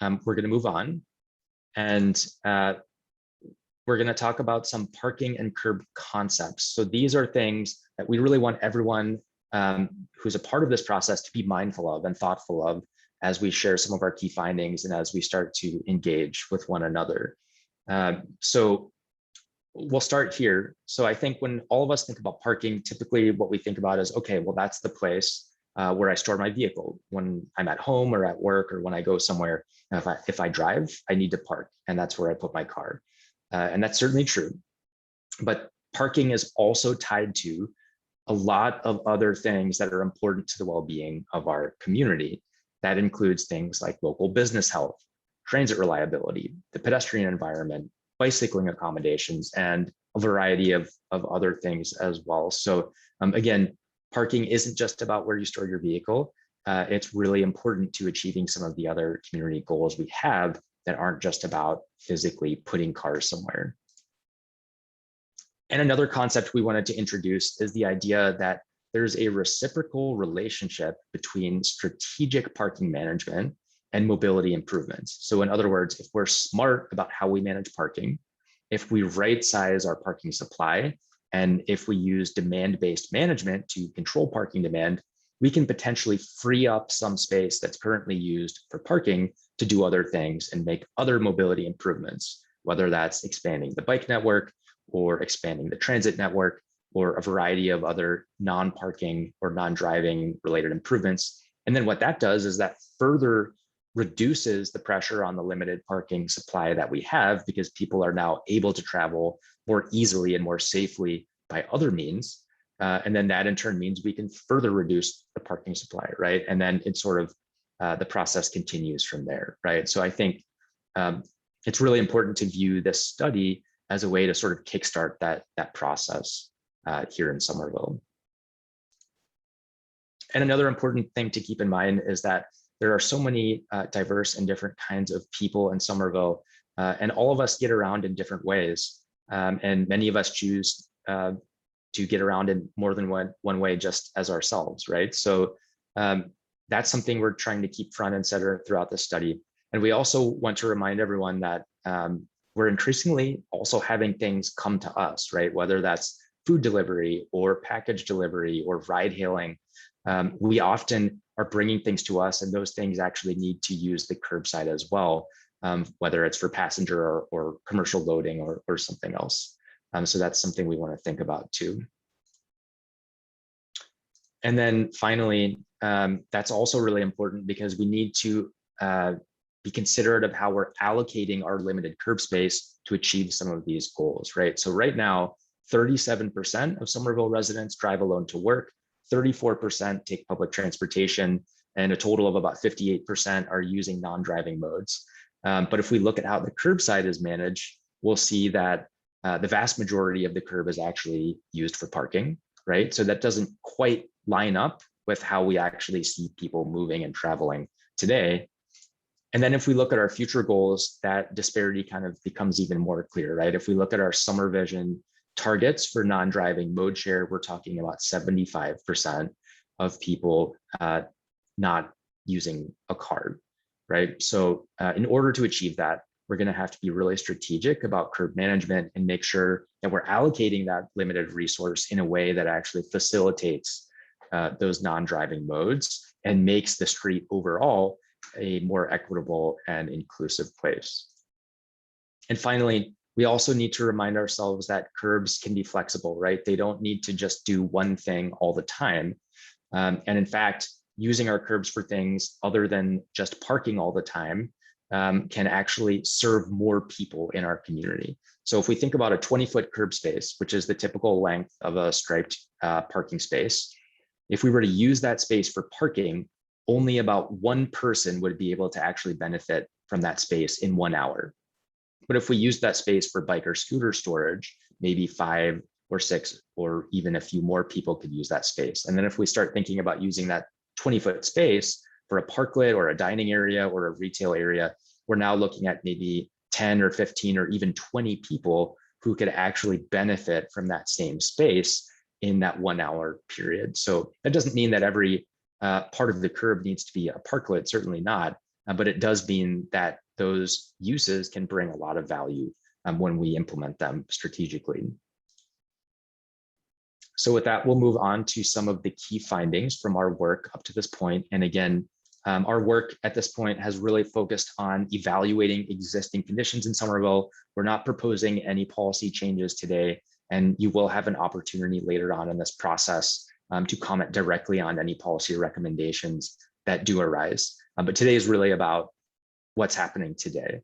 we're going to move on, and we're going to talk about some parking and curb concepts. So these are things that we really want everyone who's a part of this process to be mindful of and thoughtful of as we share some of our key findings and as we start to engage with one another. So we'll start here. So I think when all of us think about parking, typically what we think about is, okay, well, that's the place where I store my vehicle when I'm at home or at work or when I go somewhere. If I drive, I need to park, and that's where I put my car. And that's certainly true. But parking is also tied to a lot of other things that are important to the well-being of our community. That includes things like local business health, transit reliability, the pedestrian environment, bicycling accommodations, and a variety of other things as well. So again, parking isn't just about where you store your vehicle. It's really important to achieving some of the other community goals we have that aren't just about physically putting cars somewhere. And another concept we wanted to introduce is the idea that there's a reciprocal relationship between strategic parking management and mobility improvements. So in other words, if we're smart about how we manage parking, if we right size our parking supply, and if we use demand-based management to control parking demand, we can potentially free up some space that's currently used for parking to do other things and make other mobility improvements, whether that's expanding the bike network or expanding the transit network or a variety of other non-parking or non-driving related improvements. And then what that does is that further reduces the pressure on the limited parking supply that we have, because people are now able to travel more easily and more safely by other means. And then that in turn means we can further reduce the parking supply, right? And then it's sort of the process continues from there, right? So I think it's really important to view this study as a way to sort of kickstart that process here in Somerville. And another important thing to keep in mind is that there are so many diverse and different kinds of people in Somerville, and all of us get around in different ways. And many of us choose to get around in more than one way just as ourselves, right? So that's something we're trying to keep front and center throughout the study. And we also want to remind everyone that we're increasingly also having things come to us, right? Whether that's food delivery or package delivery or ride hailing, we often are bringing things to us, and those things actually need to use the curbside as well, whether it's for passenger or commercial loading or something else. So that's something we want to think about too. And then finally, that's also really important because we need to be considerate of how we're allocating our limited curb space to achieve some of these goals, right? So right now, 37% of Somerville residents drive alone to work, 34% take public transportation, and a total of about 58% are using non-driving modes. But if we look at how the curbside is managed, we'll see that the vast majority of the curb is actually used for parking, right? So that doesn't quite line up with how we actually see people moving and traveling today. And then if we look at our future goals, that disparity kind of becomes even more clear, right? If we look at our summer vision targets for non-driving mode share, we're talking about 75% of people not using a card, right? So in order to achieve that, we're going to have to be really strategic about curb management and make sure that we're allocating that limited resource in a way that actually facilitates those non-driving modes and makes the street overall a more equitable and inclusive place. And finally, we also need to remind ourselves that curbs can be flexible, right? They don't need to just do one thing all the time. And in fact, using our curbs for things other than just parking all the time can actually serve more people in our community. So if we think about a 20-foot curb space, which is the typical length of a striped parking space, if we were to use that space for parking, only about one person would be able to actually benefit from that space in 1 hour. But if we use that space for bike or scooter storage, maybe 5 or 6 or even a few more people could use that space. And then if we start thinking about using that 20-foot space for a parklet or a dining area or a retail area, we're now looking at maybe 10 or 15 or even 20 people who could actually benefit from that same space in that 1 hour period. So that doesn't mean that every part of the curb needs to be a parklet, certainly not, but it does mean that those uses can bring a lot of value when we implement them strategically. So with that, we'll move on to some of the key findings from our work up to this point. And again, our work at this point has really focused on evaluating existing conditions in Somerville. We're not proposing any policy changes today, and you will have an opportunity later on in this process to comment directly on any policy recommendations that do arise. But today is really about what's happening today.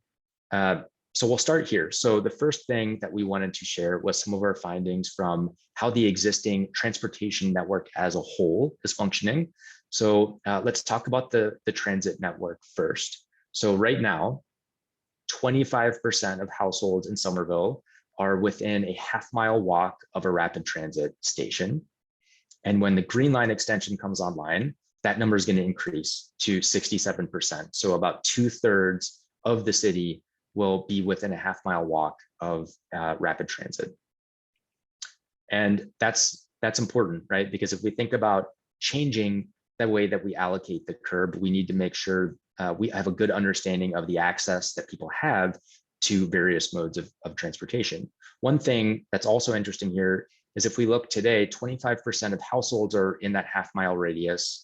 So we'll start here. So the first thing that we wanted to share was some of our findings from how the existing transportation network as a whole is functioning. So let's talk about the transit network first. So right now, 25% of households in Somerville are within a half-mile walk of a rapid transit station. And when the Green Line extension comes online, that number is going to increase to 67%. So about 2/3 of the city will be within a half-mile walk of rapid transit. And that's important, right? Because if we think about changing the way that we allocate the curb, we need to make sure we have a good understanding of the access that people have to various modes of transportation. One thing that's also interesting here is if we look today, 25% of households are in that half-mile radius,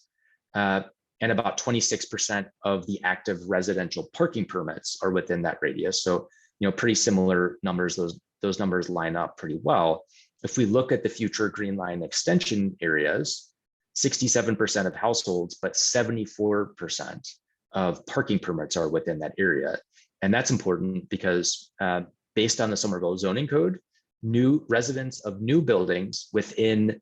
and about 26% of the active residential parking permits are within that radius. So, pretty similar numbers. Those numbers line up pretty well. If we look at the future Green Line extension areas, 67% of households, but 74% of parking permits are within that area. And that's important because based on the Somerville zoning code, new residents of new buildings within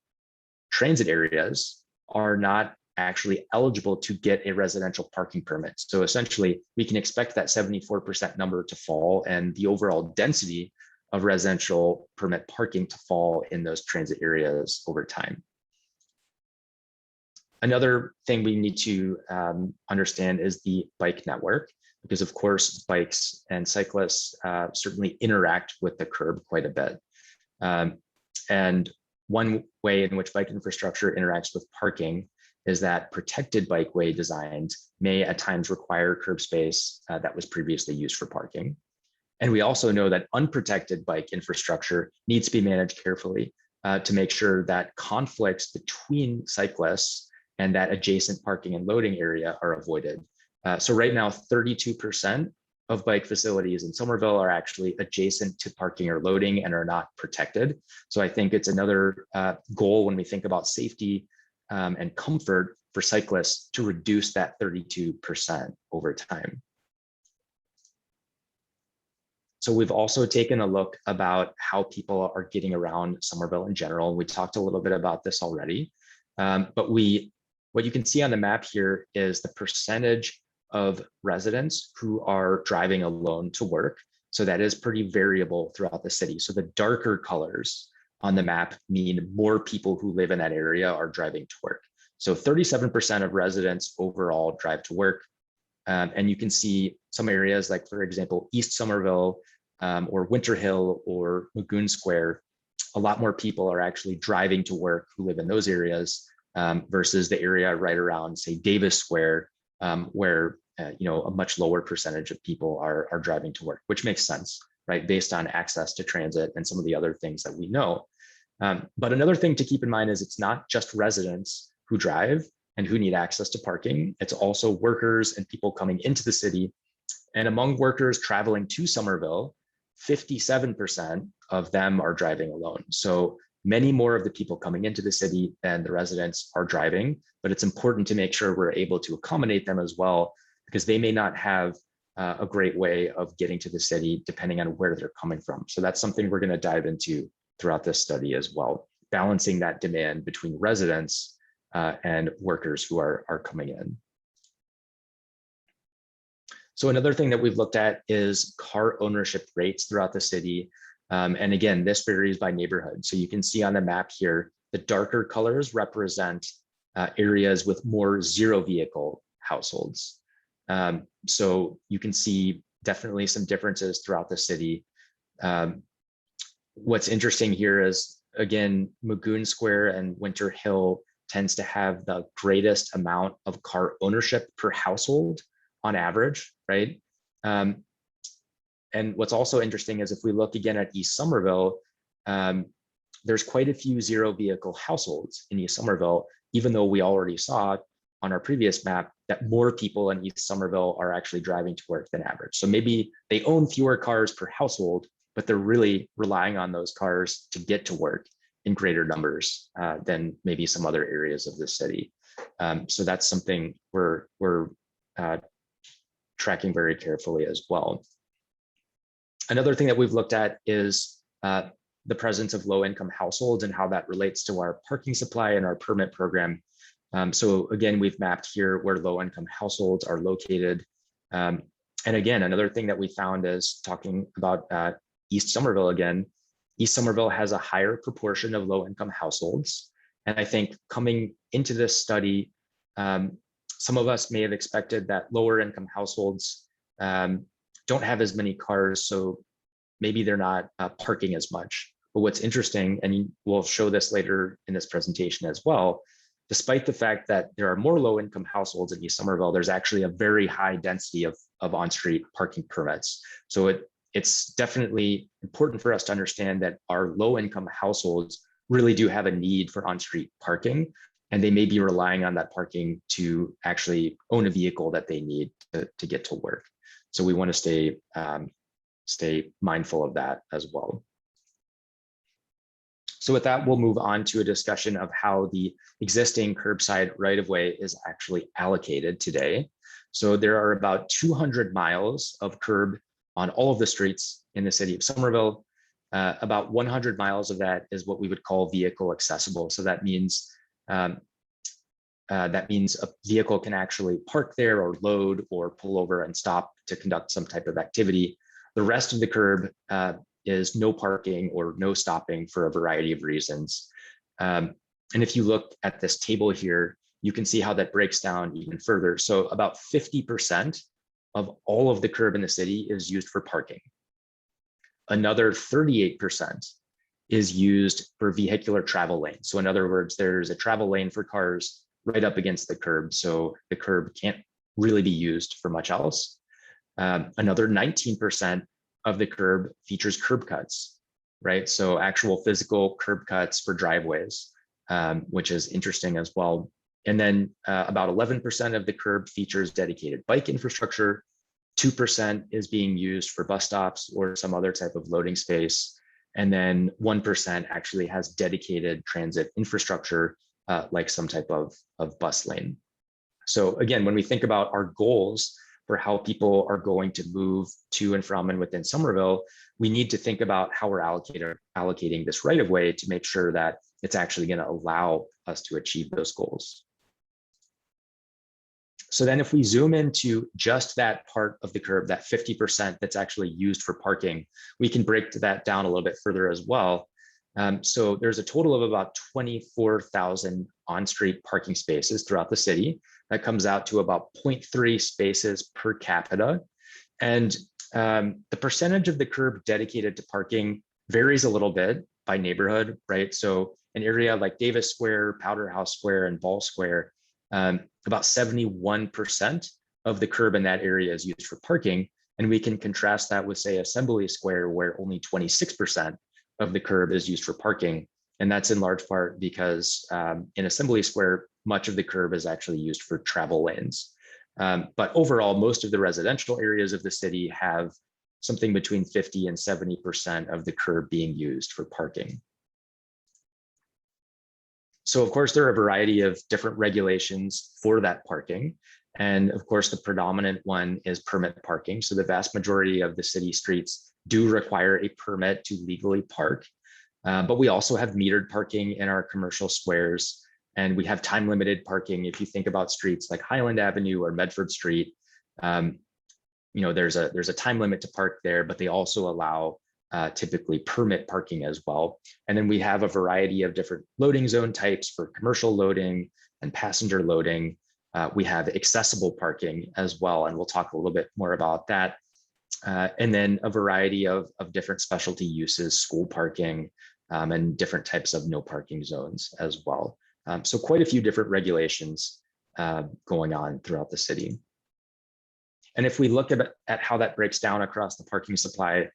transit areas are not actually eligible to get a residential parking permit. So essentially, we can expect that 74% number to fall and the overall density of residential permit parking to fall in those transit areas over time. Another thing we need to understand is the bike network, because of course, bikes and cyclists certainly interact with the curb quite a bit. And one way in which bike infrastructure interacts with parking is that protected bikeway designs may at times require curb space that was previously used for parking. And we also know that unprotected bike infrastructure needs to be managed carefully to make sure that conflicts between cyclists and that adjacent parking and loading area are avoided. So right now, 32% of bike facilities in Somerville are actually adjacent to parking or loading and are not protected. So I think it's another goal when we think about safety and comfort for cyclists to reduce that 32% over time. So we've also taken a look about how people are getting around Somerville in general. We talked a little bit about this already, but what you can see on the map here is the percentage of residents who are driving alone to work. So that is pretty variable throughout the city. So the darker colors on the map mean more people who live in that area are driving to work. So 37% of residents overall drive to work. And you can see some areas like, for example, East Somerville or Winter Hill or Lagoon Square, a lot more people are actually driving to work who live in those areas versus the area right around, say, Davis Square, where a much lower percentage of people are driving to work, which makes sense, right, based on access to transit and some of the other things that we know. But another thing to keep in mind is it's not just residents who drive and who need access to parking. It's also workers and people coming into the city. And among workers traveling to Somerville, 57% of them are driving alone. So many more of the people coming into the city than the residents are driving, but it's important to make sure we're able to accommodate them as well, because they may not have a great way of getting to the city depending on where they're coming from. So that's something we're going to dive into throughout this study as well, balancing that demand between residents and workers who are coming in. So another thing that we've looked at is car ownership rates throughout the city. And again, this varies by neighborhood. So you can see on the map here, the darker colors represent areas with more zero vehicle households. So you can see definitely some differences throughout the city. What's interesting here is, again, Lagoon Square and Winter Hill tends to have the greatest amount of car ownership per household on average, right? Um, and what's also interesting is if we look again at East Somerville, there's quite a few zero vehicle households in East Somerville, even though we already saw on our previous map that more people in East Somerville are actually driving to work than average. So maybe they own fewer cars per household, but they're really relying on those cars to get to work in greater numbers than maybe some other areas of the city. So that's something we're tracking very carefully as well. Another thing that we've looked at is the presence of low-income households and how that relates to our parking supply and our permit program. So again, we've mapped here where low-income households are located. And again, another thing that we found is talking about East Somerville again, East Somerville has a higher proportion of low-income households. And I think coming into this study, some of us may have expected that lower-income households don't have as many cars, so maybe they're not parking as much. But what's interesting, and we'll show this later in this presentation as well, despite the fact that there are more low-income households in East Somerville, there's actually a very high density of on-street parking permits. So it's definitely important for us to understand that our low-income households really do have a need for on-street parking, and they may be relying on that parking to actually own a vehicle that they need to get to work. So we want to stay mindful of that as well. So with that, we'll move on to a discussion of how the existing curbside right-of-way is actually allocated today. So there are about 200 miles of curb on all of the streets in the city of Somerville. About 100 miles of that is what we would call vehicle accessible. So that means a vehicle can actually park there or load or pull over and stop to conduct some type of activity. The rest of the curb is no parking or no stopping for a variety of reasons. And if you look at this table here, you can see how that breaks down even further. So about 50% of all of the curb in the city is used for parking. Another 38% is used for vehicular travel lanes. So in other words, there's a travel lane for cars right up against the curb. So the curb can't really be used for much else. Another 19% of the curb features curb cuts, right? So actual physical curb cuts for driveways, which is interesting as well. And then about 11% of the curb features dedicated bike infrastructure. 2% is being used for bus stops or some other type of loading space. And then 1% actually has dedicated transit infrastructure, like some type of bus lane. So again, when we think about our goals for how people are going to move to and from and within Somerville, we need to think about how we're allocating this right of way to make sure that it's actually going to allow us to achieve those goals. So then if we zoom into just that part of the curb, that 50% that's actually used for parking, we can break that down a little bit further as well. So there's a total of about 24,000 on-street parking spaces throughout the city. That comes out to about 0.3 spaces per capita. And the percentage of the curb dedicated to parking varies a little bit by neighborhood, right? So an area like Davis Square, Powder House Square, and Ball Square, about 71% of the curb in that area is used for parking. And we can contrast that with, say, Assembly Square, where only 26% of the curb is used for parking. And that's in large part because in Assembly Square, much of the curb is actually used for travel lanes. But overall, most of the residential areas of the city have something between 50 and 70% of the curb being used for parking. So of course, there are a variety of different regulations for that parking. And of course, the predominant one is permit parking. So the vast majority of the city streets do require a permit to legally park. But we also have metered parking in our commercial squares. And we have time limited parking. If you think about streets like Highland Avenue or Medford Street, there's a time limit to park there, but they also allow typically permit parking as well. And then we have a variety of different loading zone types for commercial loading and passenger loading. We have accessible parking as well, and we'll talk a little bit more about that. And then a variety of different specialty uses, school parking, and different types of no parking zones as well. So quite a few different regulations going on throughout the city. And if we look at how that breaks down across the parking supply,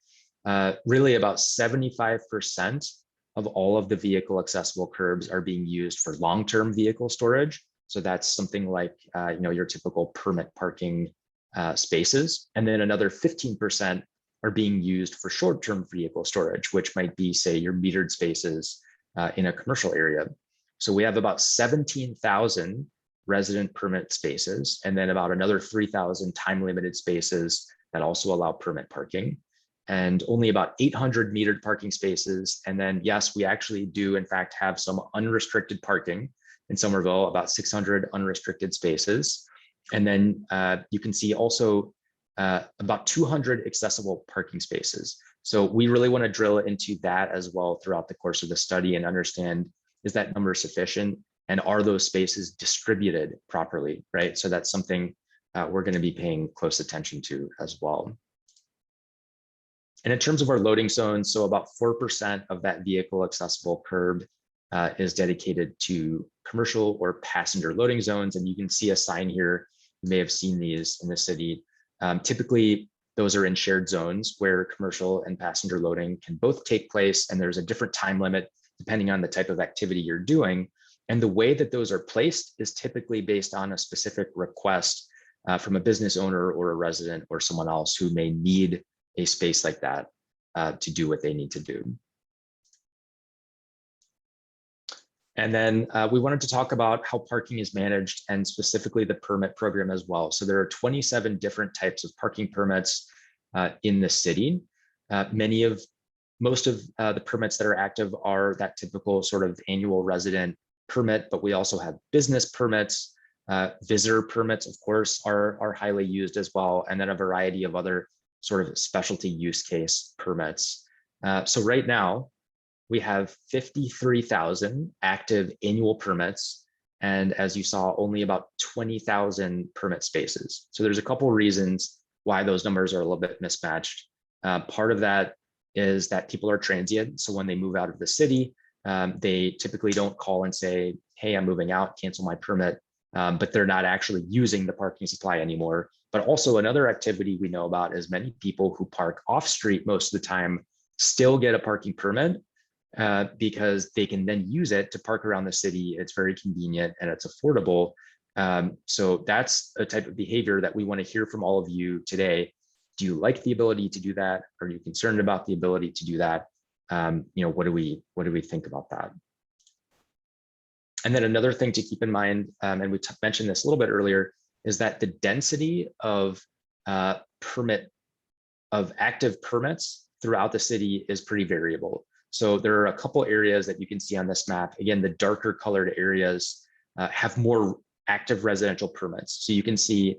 really about 75% of all of the vehicle accessible curbs are being used for long-term vehicle storage. So that's something like your typical permit parking spaces. And then another 15% are being used for short-term vehicle storage, which might be, say, your metered spaces in a commercial area. So we have about 17,000 resident permit spaces, and then about another 3,000 time-limited spaces that also allow permit parking, and only about 800 metered parking spaces. And then, yes, we actually do, in fact, have some unrestricted parking in Somerville, about 600 unrestricted spaces. And then you can see also about 200 accessible parking spaces. So we really want to drill into that as well throughout the course of the study and understand, is that number sufficient? And are those spaces distributed properly, right? So that's something we're going to be paying close attention to as well. And in terms of our loading zones, so about 4% of that vehicle accessible curb is dedicated to commercial or passenger loading zones. And you can see a sign here. You may have seen these in the city. Typically, those are in shared zones where commercial and passenger loading can both take place. And there's a different time limit depending on the type of activity you're doing. And the way that those are placed is typically based on a specific request from a business owner or a resident or someone else who may need a space like that to do what they need to do. And then we wanted to talk about how parking is managed and specifically the permit program as well. So there are 27 different types of parking permits in the city. Most of the permits that are active are that typical sort of annual resident permit, but we also have business permits. Visitor permits, of course, are highly used as well, and then a variety of other sort of specialty use case permits. So right now, we have 53,000 active annual permits, and as you saw, only about 20,000 permit spaces. So there's a couple of reasons why those numbers are a little bit mismatched. Part of that is that people are transient, so when they move out of the city, they typically don't call and say, hey, I'm moving out, cancel my permit, but they're not actually using the parking supply anymore. But also another activity we know about is many people who park off street most of the time still get a parking permit because they can then use it to park around the city. It's very convenient and it's affordable. So that's a type of behavior that we want to hear from all of you today. Do you like the ability to do that? Are you concerned about the ability to do that? What do we think about that? And then another thing to keep in mind, and we mentioned this a little bit earlier, is that the density of active permits throughout the city is pretty variable. So there are a couple areas that you can see on this map. Again, the darker colored areas have more active residential permits. So you can see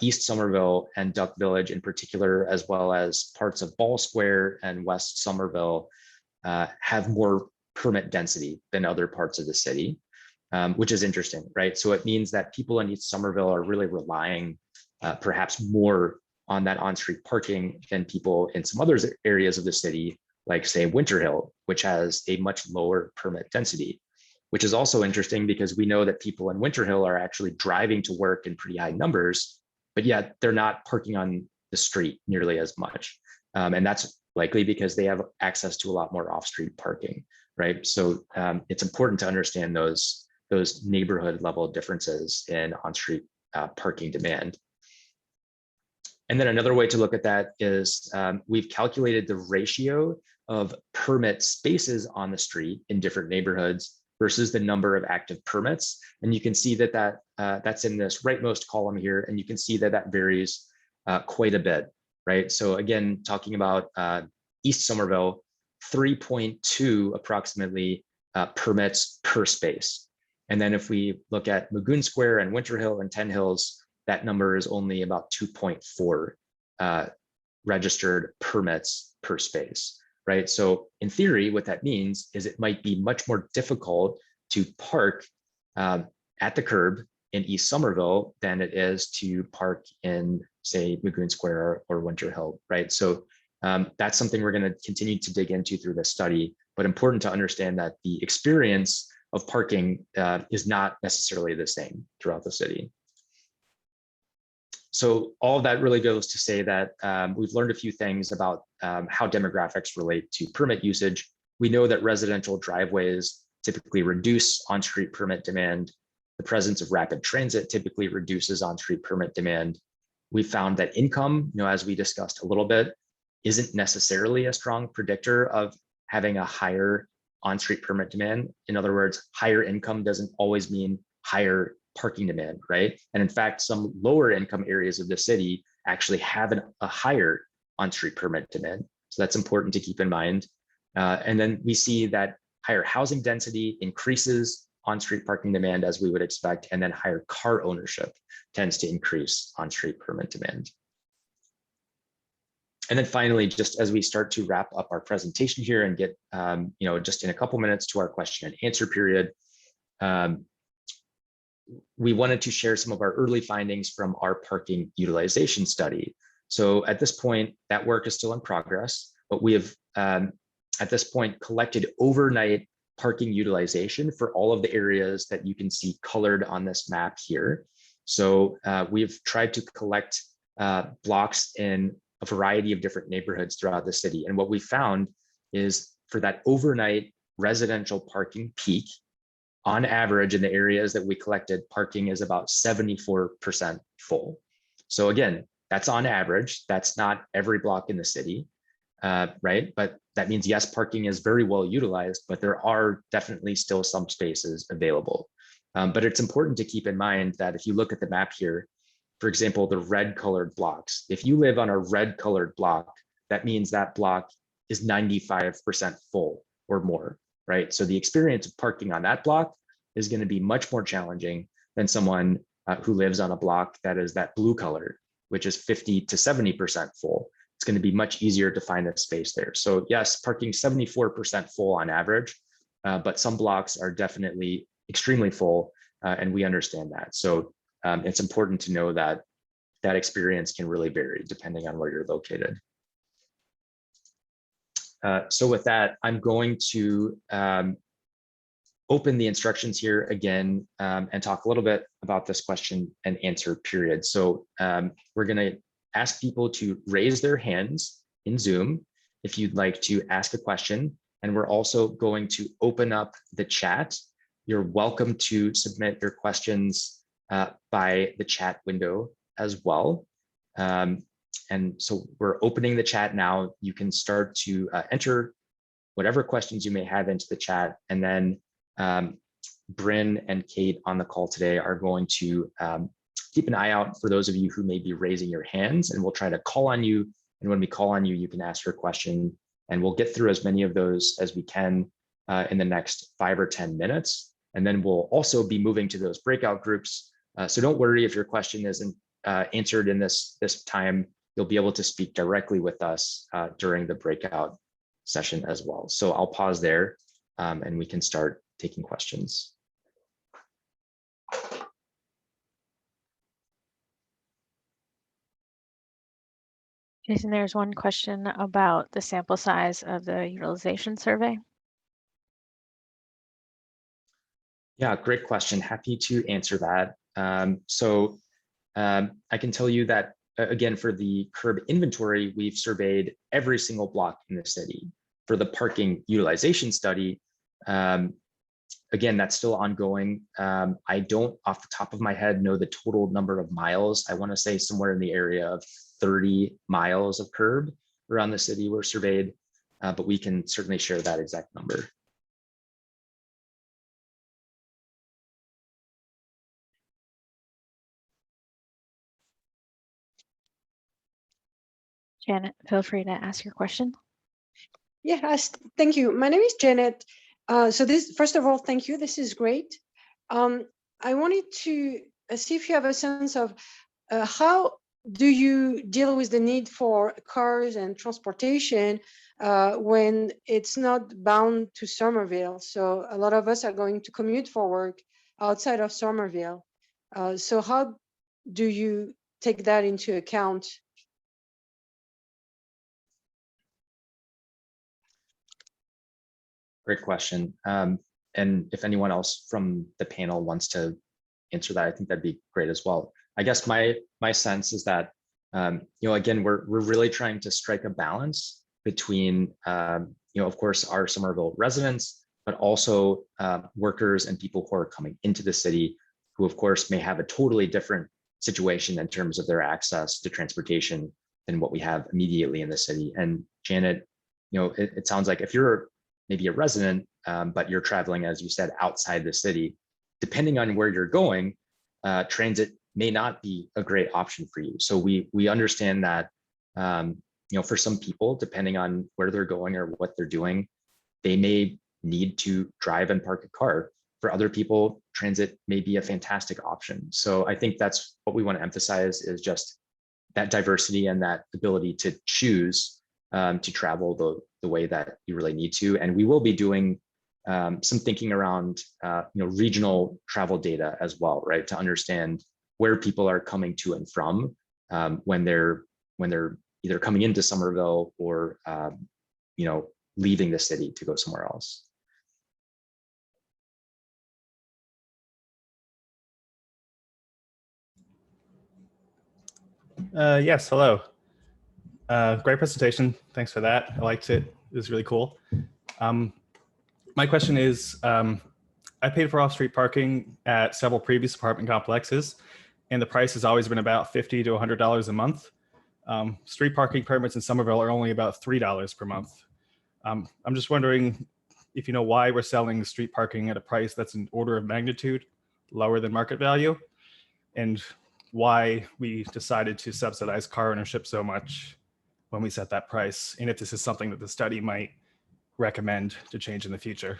East Somerville and Duck Village in particular, as well as parts of Ball Square and West Somerville have more permit density than other parts of the city, which is interesting, right? So it means that people in East Somerville are really relying perhaps more on that on-street parking than people in some other areas of the city, like say Winter Hill, which has a much lower permit density, which is also interesting because we know that people in Winter Hill are actually driving to work in pretty high numbers, but yet they're not parking on the street nearly as much. And that's likely because they have access to a lot more off-street parking, right? So it's important to understand those neighborhood level differences in on-street parking demand. And then another way to look at that is we've calculated the ratio of permit spaces on the street in different neighborhoods versus the number of active permits. And you can see that that's in this rightmost column here. And you can see that varies quite a bit, right? So again, talking about East Somerville, 3.2 approximately permits per space. And then if we look at Magoon Square and Winter Hill and 10 Hills, that number is only about 2.4 registered permits per space, right? So in theory, what that means is it might be much more difficult to park at the curb in East Somerville than it is to park in, say, Magoon Square or Winter Hill, right? So that's something we're going to continue to dig into through this study, but important to understand that the experience of parking is not necessarily the same throughout the city. So all of that really goes to say that we've learned a few things about how demographics relate to permit usage. We know that residential driveways typically reduce on-street permit demand. The presence of rapid transit typically reduces on-street permit demand. We found that income, as we discussed a little bit, isn't necessarily a strong predictor of having a higher on-street permit demand. In other words, higher income doesn't always mean higher parking demand, right? And in fact, some lower income areas of the city actually have a higher on-street permit demand. So that's important to keep in mind. And then we see that higher housing density increases on-street parking demand as we would expect, and then higher car ownership tends to increase on-street permit demand. And then finally, just as we start to wrap up our presentation here and get, just in a couple minutes to our question and answer period, we wanted to share some of our early findings from our parking utilization study. So at this point, that work is still in progress, but we have, at this point, collected overnight parking utilization for all of the areas that you can see colored on this map here. So we've tried to collect blocks in a variety of different neighborhoods throughout the city. And what we found is for that overnight residential parking peak, on average in the areas that we collected, parking is about 74% full. So again, that's on average. That's not every block in the city, right? But that means, yes, parking is very well utilized, but there are definitely still some spaces available. But it's important to keep in mind that if you look at the map here, for example, the red colored blocks, if you live on a red colored block, that means that block is 95% full or more, right? So the experience of parking on that block is going to be much more challenging than someone who lives on a block that is that blue color, which is 50 to 70% full. It's going to be much easier to find a space there. So yes, parking 74% full on average, but some blocks are definitely extremely full, and we understand that. So it's important to know that that experience can really vary depending on where you're located. So with that, I'm going to open the instructions here again and talk a little bit about this question and answer period. So we're going to ask people to raise their hands in Zoom if you'd like to ask a question. And we're also going to open up the chat. You're welcome to submit your questions by the chat window as well. And so we're opening the chat now. You can start to enter whatever questions you may have into the chat. And then Bryn and Kate on the call today are going to keep an eye out for those of you who may be raising your hands, and we'll try to call on you. And when we call on you, you can ask your question, and we'll get through as many of those as we can in the next 5 or 10 minutes. And then we'll also be moving to those breakout groups. So don't worry if your question isn't answered in this time. You'll be able to speak directly with us during the breakout session as well. So I'll pause there and we can start taking questions. Jason, there's one question about the sample size of the utilization survey. Yeah, great question. Happy to answer that. I can tell you that, again, for the curb inventory, we've surveyed every single block in the city. For the parking utilization study, again, that's still ongoing. I don't, off the top of my head, know the total number of miles. I want to say somewhere in the area of 30 miles of curb around the city were surveyed, but we can certainly share that exact number. Janet, feel free to ask your question. Yes, thank you. My name is Janet. First of all, thank you. This is great. I wanted to see if you have a sense of how do you deal with the need for cars and transportation when it's not bound to Somerville? So a lot of us are going to commute for work outside of Somerville. So how do you take that into account? Great question. And if anyone else from the panel wants to answer that, I think that'd be great as well. I guess my sense is that again, we're really trying to strike a balance between of course our Somerville residents, but also workers and people who are coming into the city, who of course may have a totally different situation in terms of their access to transportation than what we have immediately in the city. And Janet, it sounds like if you're maybe a resident, but you're traveling, as you said, outside the city, depending on where you're going, transit may not be a great option for you. So we understand that, for some people, depending on where they're going or what they're doing, they may need to drive and park a car. For other people, transit may be a fantastic option. So I think that's what we want to emphasize, is just that diversity and that ability to choose to travel the way that you really need to. And we will be doing some thinking around regional travel data as well, right? To understand where people are coming to and from when they're either coming into Somerville or leaving the city to go somewhere else. Yes, hello. Great presentation. Thanks for that. I liked it. It was really cool. My question is, I paid for off-street parking at several previous apartment complexes, and the price has always been about $50 to $100 a month. Street parking permits in Somerville are only about $3 per month. I'm just wondering if you know why we're selling street parking at a price that's an order of magnitude lower than market value, and why we decided to subsidize car ownership so much when we set that price, and if this is something that the study might recommend to change in the future.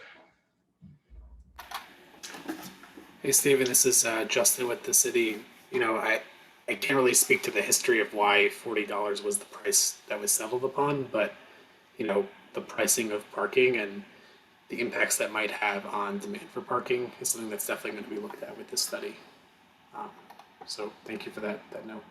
Hey, Stephen, this is Justin with the city. I can't really speak to the history of why $40 was the price that was settled upon, but, the pricing of parking and the impacts that might have on demand for parking is something that's definitely going to be looked at with this study. So thank you for that note.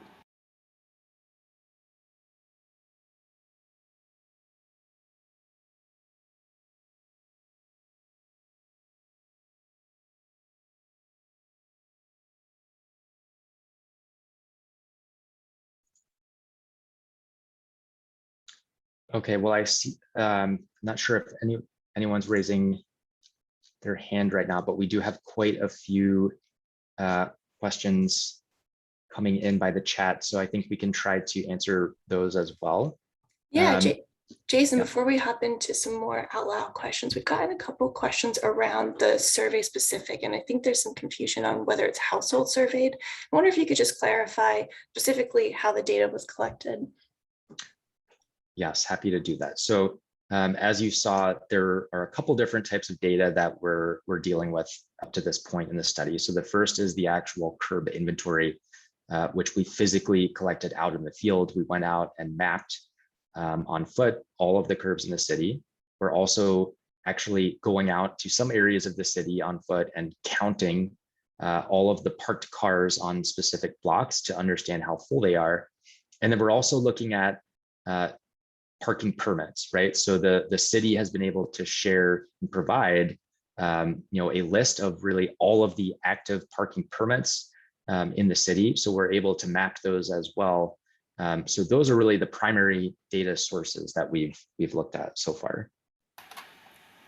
Okay, well, I see, not sure if anyone's raising their hand right now, but we do have quite a few questions coming in by the chat. So I think we can try to answer those as well. Yeah, Jason, yeah. Before we hop into some more out loud questions, we've gotten a couple questions around the survey specific, and I think there's some confusion on whether it's household surveyed. I wonder if you could just clarify specifically how the data was collected. Yes, happy to do that. So as you saw, there are a couple different types of data that we're dealing with up to this point in the study. So the first is the actual curb inventory, which we physically collected out in the field. We went out and mapped on foot all of the curbs in the city. We're also actually going out to some areas of the city on foot and counting all of the parked cars on specific blocks to understand how full they are. And then we're also looking at parking permits, right? So the city has been able to share and provide a list of really all of the active parking permits in the city. So we're able to map those as well. So those are really the primary data sources that we've looked at so far.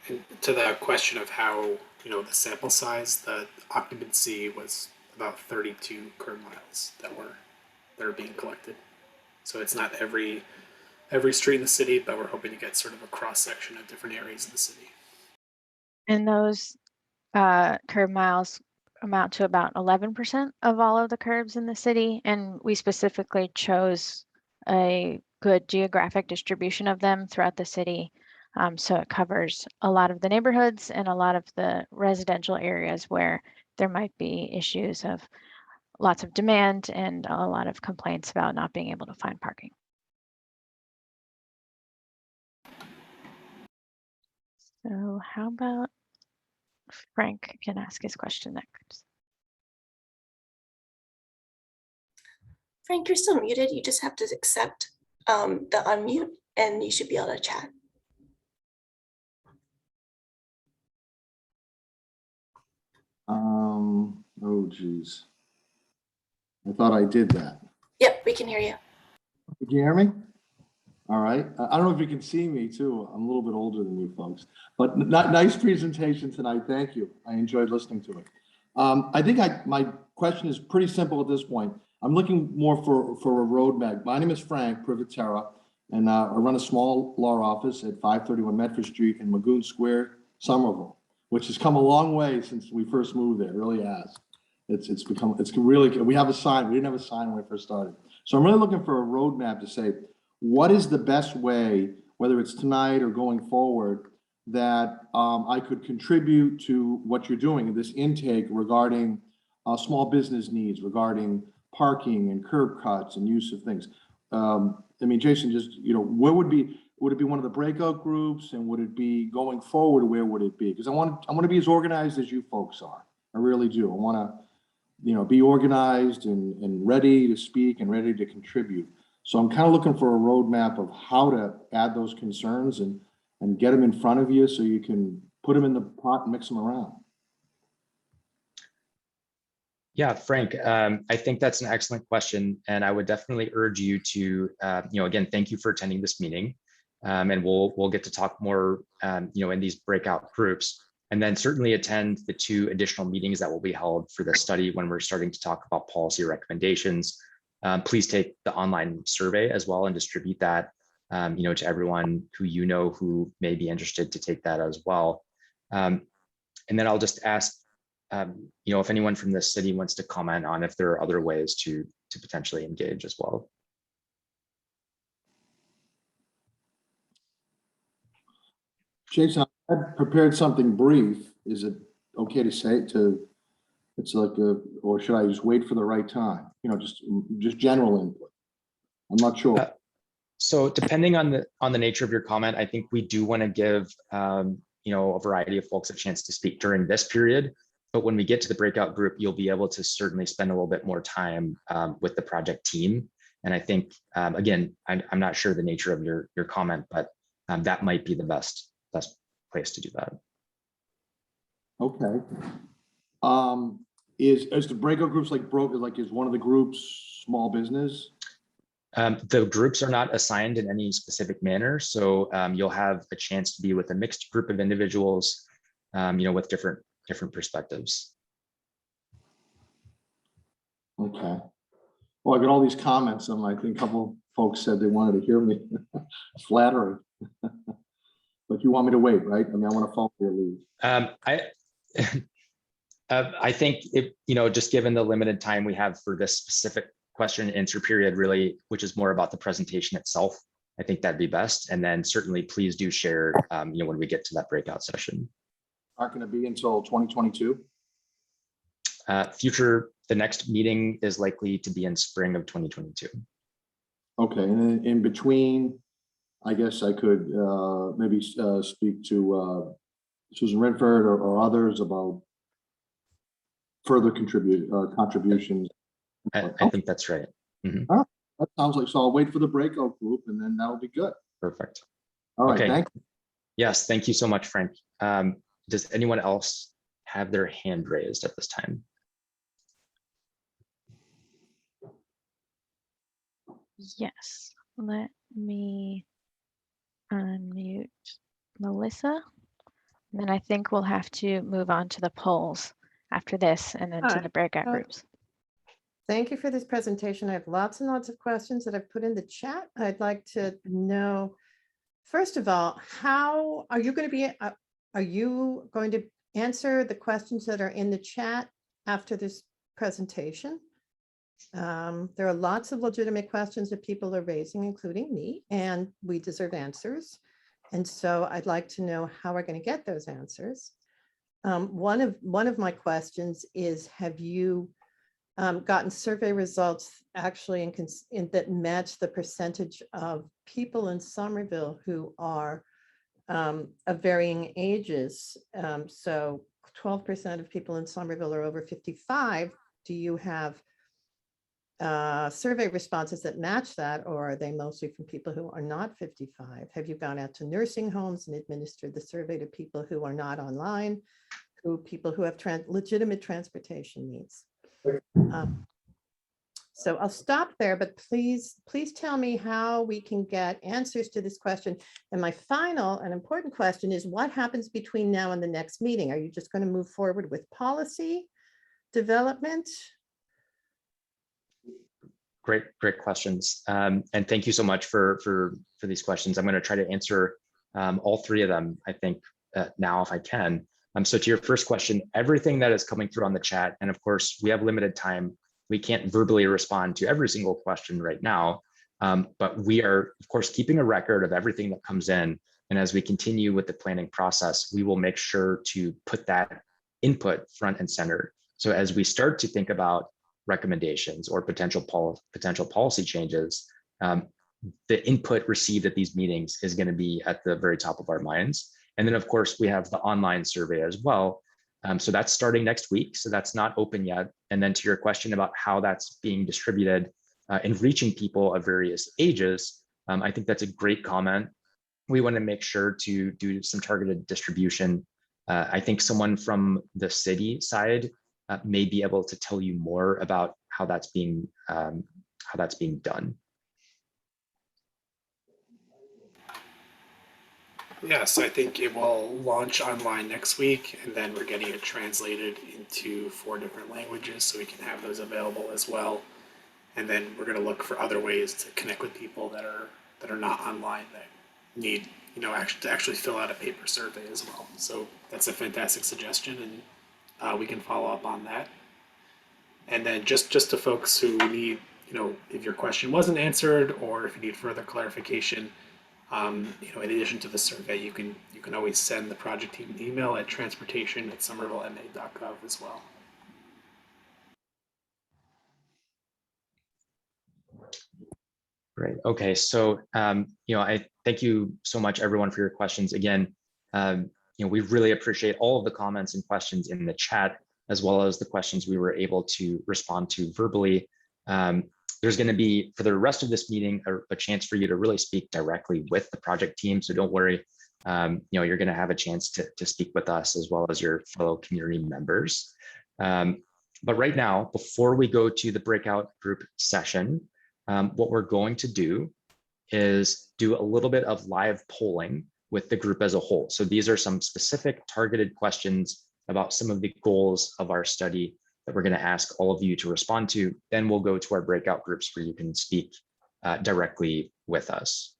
And to the question of how, the sample size, the occupancy was about 32 curb miles that are being collected. So it's not every street in the city, but we're hoping to get sort of a cross section of different areas of the city. And those curb miles amount to about 11% of all of the curbs in the city. And we specifically chose a good geographic distribution of them throughout the city. So it covers a lot of the neighborhoods and a lot of the residential areas where there might be issues of lots of demand and a lot of complaints about not being able to find parking. So how about Frank can ask his question next. Frank, you're still muted. You just have to accept the unmute and you should be able to chat. Oh geez. I thought I did that. Yep, we can hear you. Did you hear me? All right. I don't know if you can see me too. I'm a little bit older than you folks, but nice presentation tonight. Thank you. I enjoyed listening to it. I think my question is pretty simple at this point. I'm looking more for a roadmap. My name is Frank Privatera, and I run a small law office at 531 Medford Street in Magoon Square, Somerville, which has come a long way since we first moved there. It really has. It's really, we have a sign. We didn't have a sign when we first started. So I'm really looking for a roadmap to say, what is the best way, whether it's tonight or going forward, that I could contribute to what you're doing, this intake regarding small business needs, regarding parking and curb cuts and use of things. I mean, Jason, just, where would it be one of the breakout groups, and would it be going forward, where would it be? Because I want to be as organized as you folks are. I really do. I want to, be organized and ready to speak and ready to contribute. So I'm kind of looking for a roadmap of how to add those concerns and get them in front of you so you can put them in the pot and mix them around. Yeah, Frank, I think that's an excellent question. And I would definitely urge you to, again, thank you for attending this meeting. And we'll get to talk more, in these breakout groups, and then certainly attend the 2 additional meetings that will be held for the study when we're starting to talk about policy recommendations. Please take the online survey as well and distribute that, to everyone who may be interested to take that as well. And then I'll just ask, if anyone from the city wants to comment on if there are other ways to potentially engage as well. Jason, I prepared something brief. Is it okay to say it's like or should I just wait for the right time? Just general input. I'm not sure. So depending on the nature of your comment, I think we do want to give, a variety of folks a chance to speak during this period. But when we get to the breakout group, you'll be able to certainly spend a little bit more time with the project team. And I think, again, I'm not sure the nature of your comment, but that might be the best place to do that. Okay. Is the breakout groups is one of the groups small business? The groups are not assigned in any specific manner. So you'll have a chance to be with a mixed group of individuals, with different perspectives. Okay. Well, I got all these comments, and I think a couple folks said they wanted to hear me. It's flattering. But you want me to wait, right? I mean, I want to follow your lead. I think just given the limited time we have for this specific question and answer period, really, which is more about the presentation itself, I think that'd be best. And then certainly please do share, when we get to that breakout session. Aren't going to be until 2022? The next meeting is likely to be in spring of 2022. Okay, and then in between, I guess I could maybe speak to Susan Redford or others about further contributions. I think that's right. Mm-hmm. Oh, that sounds like, so I'll wait for the breakout group, and then that'll be good. Perfect. All right, okay. Thank you. Yes, thank you so much, Frank. Does anyone else have their hand raised at this time? Yes, let me unmute Melissa. And then I think we'll have to move on to the polls after this and then to the breakout groups. Thank you for this presentation. I have lots and lots of questions that I've put in the chat. I'd like to know, first of all, how are you going to answer the questions that are in the chat after this presentation? There are lots of legitimate questions that people are raising, including me, and we deserve answers. And so I'd like to know how we're going to get those answers. One of my questions is, have you gotten survey results actually that match the percentage of people in Somerville who are of varying ages? So 12% of people in Somerville are over 55. Do you have survey responses that match that, or are they mostly from people who are not 55? Have you gone out to nursing homes and administered the survey to people who are not online, people who have legitimate transportation needs? So I'll stop there, but please tell me how we can get answers to this question. And my final and important question is, what happens between now and the next meeting? Are you just going to move forward with policy development? Great questions. And thank you so much for these questions. I'm going to try to answer all three of them, I think, now if I can. So to your first question, everything that is coming through on the chat, and of course, we have limited time. We can't verbally respond to every single question right now, but we are, of course, keeping a record of everything that comes in. And as we continue with the planning process, we will make sure to put that input front and center. So as we start to think about recommendations or potential policy changes, the input received at these meetings is going to be at the very top of our minds. And then, of course, we have the online survey as well. So that's starting next week. So that's not open yet. And then to your question about how that's being distributed and reaching people of various ages, I think that's a great comment. We want to make sure to do some targeted distribution. I think someone from the city side may be able to tell you more about how that's being done. Yes, I think it will launch online next week, and then we're getting it translated into 4 different languages, so we can have those available as well. And then we're going to look for other ways to connect with people that are not online, that need, you know, actually fill out a paper survey as well. So that's a fantastic suggestion, and we can follow up on that. And then just to folks who need, you know, if your question wasn't answered or if you need further clarification, you know, in addition to the survey, you can always send the project team an email at transportation@somervillema.gov as well. Great. Okay. So, you know, I thank you so much, everyone, for your questions. Again, you know, we really appreciate all of the comments and questions in the chat, as well as the questions we were able to respond to verbally. There's going to be, for the rest of this meeting, a chance for you to really speak directly with the project team. So don't worry, you know, you're going to have a chance to speak with us as well as your fellow community members. But right now, before we go to the breakout group session, what we're going to do is do a little bit of live polling with the group as a whole. So these are some specific targeted questions about some of the goals of our study that we're going to ask all of you to respond to. Then we'll go to our breakout groups where you can speak directly with us.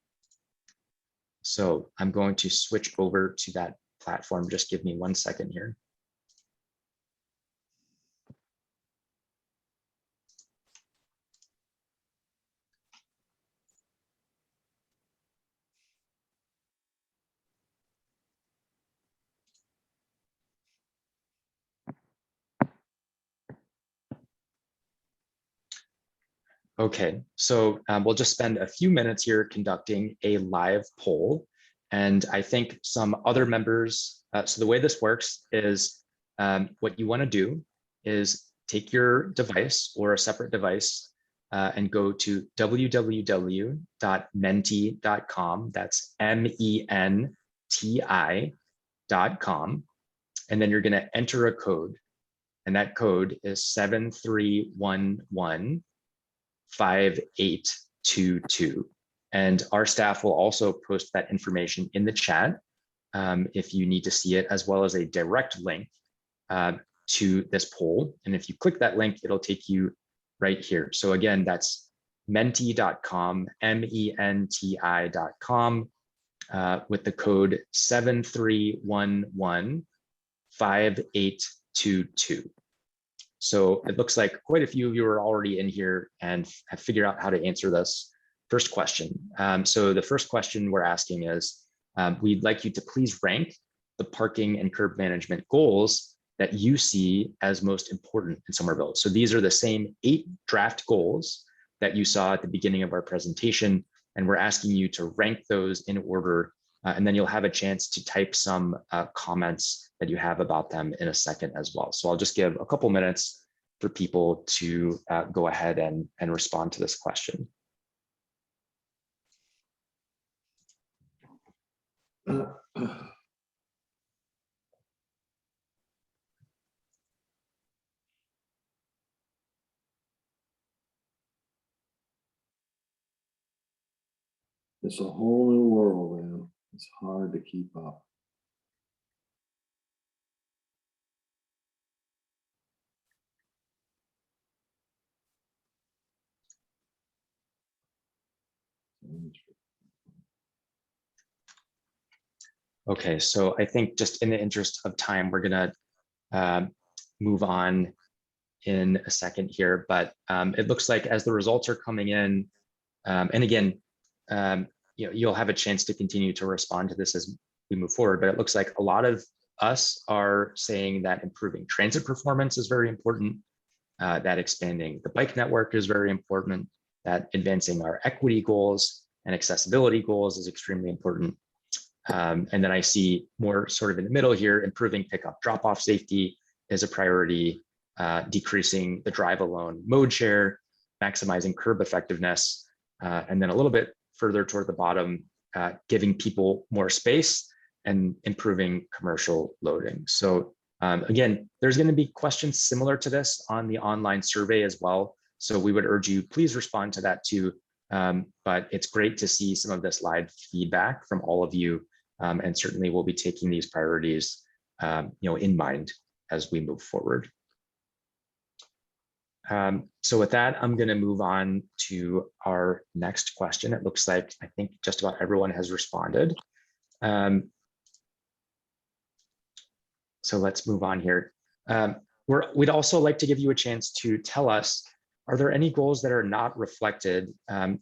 So I'm going to switch over to that platform. Just give me 1 second here. Okay, so we'll just spend a few minutes here conducting a live poll. And I think some other members, so the way this works is what you want to do is take your device or a separate device and go to www.menti.com. That's MENTI.com. And then you're going to enter a code. And that code is 7311. 5822. And our staff will also post that information in the chat if you need to see it, as well as a direct link to this poll. And if you click that link, it'll take you right here. So again, that's menti.com, MENTI.com, with the code 7311 5822. So it looks like quite a few of you are already in here and have figured out how to answer this first question. So the first question we're asking is, we'd like you to please rank the parking and curb management goals that you see as most important in Somerville. So these are the same 8 draft goals that you saw at the beginning of our presentation, and we're asking you to rank those in order, and then you'll have a chance to type some comments that you have about them in a second as well. So I'll just give a couple minutes for people to go ahead and respond to this question. It's a whole new world, man. It's hard to keep up. Okay, so I think just in the interest of time, we're gonna move on in a second here, but it looks like as the results are coming in, and again, you'll have a chance to continue to respond to this as we move forward, but it looks like a lot of us are saying that improving transit performance is very important, that expanding the bike network is very important, that advancing our equity goals and accessibility goals is extremely important. And then I see more sort of in the middle here, improving pickup drop-off safety is a priority, decreasing the drive alone mode share, maximizing curb effectiveness, and then a little bit further toward the bottom, giving people more space and improving commercial loading. So again, there's going to be questions similar to this on the online survey as well. So we would urge you, please respond to that too. But it's great to see some of this live feedback from all of you. And certainly we'll be taking these priorities in mind as we move forward. So with that, I'm going to move on to our next question. It looks like I think just about everyone has responded. So let's move on here. We'd also like to give you a chance to tell us, are there any goals that are not reflected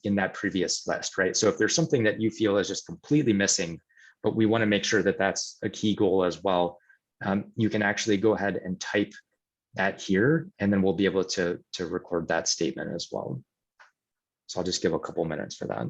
in that previous list, right? So if there's something that you feel is just completely missing, but we want to make sure that that's a key goal as well, you can actually go ahead and type that here, and then we'll be able to record that statement as well. So I'll just give a couple minutes for that.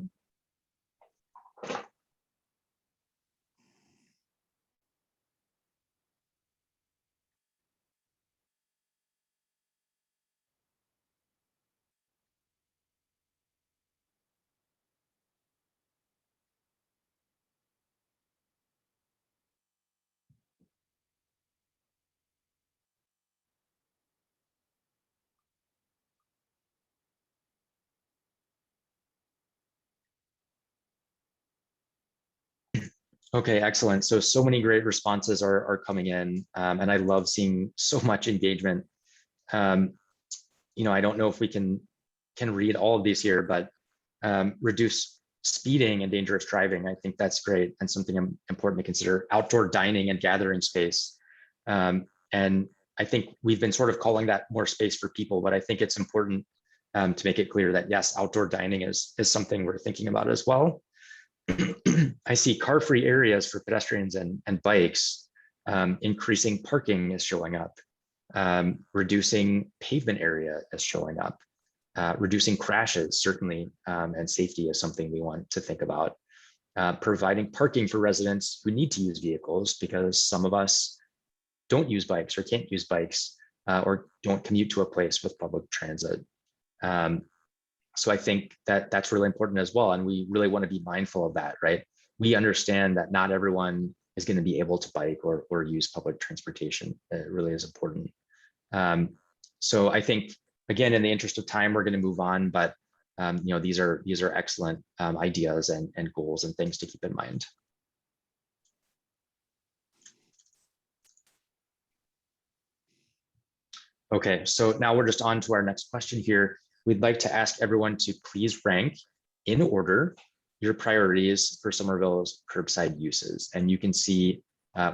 Okay, excellent. So many great responses are coming in, and I love seeing so much engagement. I don't know if we can read all of these here, but reduce speeding and dangerous driving. I think that's great and something important to consider. Outdoor dining and gathering space. And I think we've been sort of calling that more space for people, but I think it's important to make it clear that yes, outdoor dining is something we're thinking about as well. I see car-free areas for pedestrians and bikes. Increasing parking is showing up. Reducing pavement area is showing up. Reducing crashes, certainly, and safety is something we want to think about. Providing parking for residents who need to use vehicles, because some of us don't use bikes or can't use bikes, or don't commute to a place with public transit. So I think that that's really important as well. And we really want to be mindful of that, right? We understand that not everyone is going to be able to bike or use public transportation. It really is important. So I think, again, in the interest of time, we're going to move on, but these are excellent ideas and goals and things to keep in mind. Okay, so now we're just on to our next question here. We'd like to ask everyone to please rank in order your priorities for Somerville's curbside uses. And you can see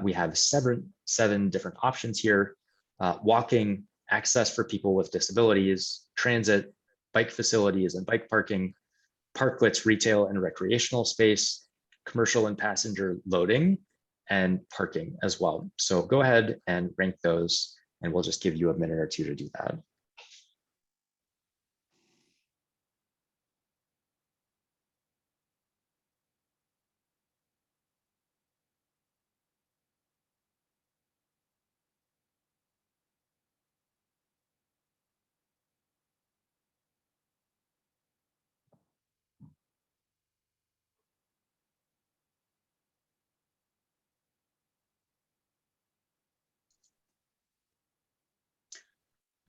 we have seven different options here: walking, access for people with disabilities, transit, bike facilities and bike parking, parklets, retail and recreational space, commercial and passenger loading, and parking as well. So go ahead and rank those, and we'll just give you a minute or two to do that.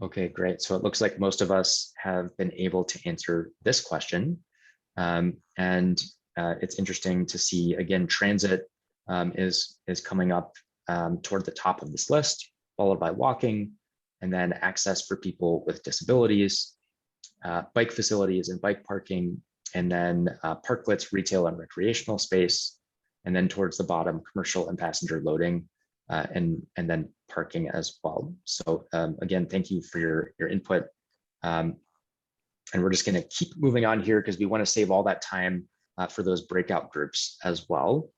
Okay, great. So it looks like most of us have been able to answer this question. And it's interesting to see, again, transit is coming up toward the top of this list, followed by walking, and then access for people with disabilities, bike facilities and bike parking, and then parklets, retail and recreational space, and then towards the bottom, commercial and passenger loading, and then parking as well. So again, thank you for your input. And we're just going to keep moving on here because we want to save all that time for those breakout groups as well.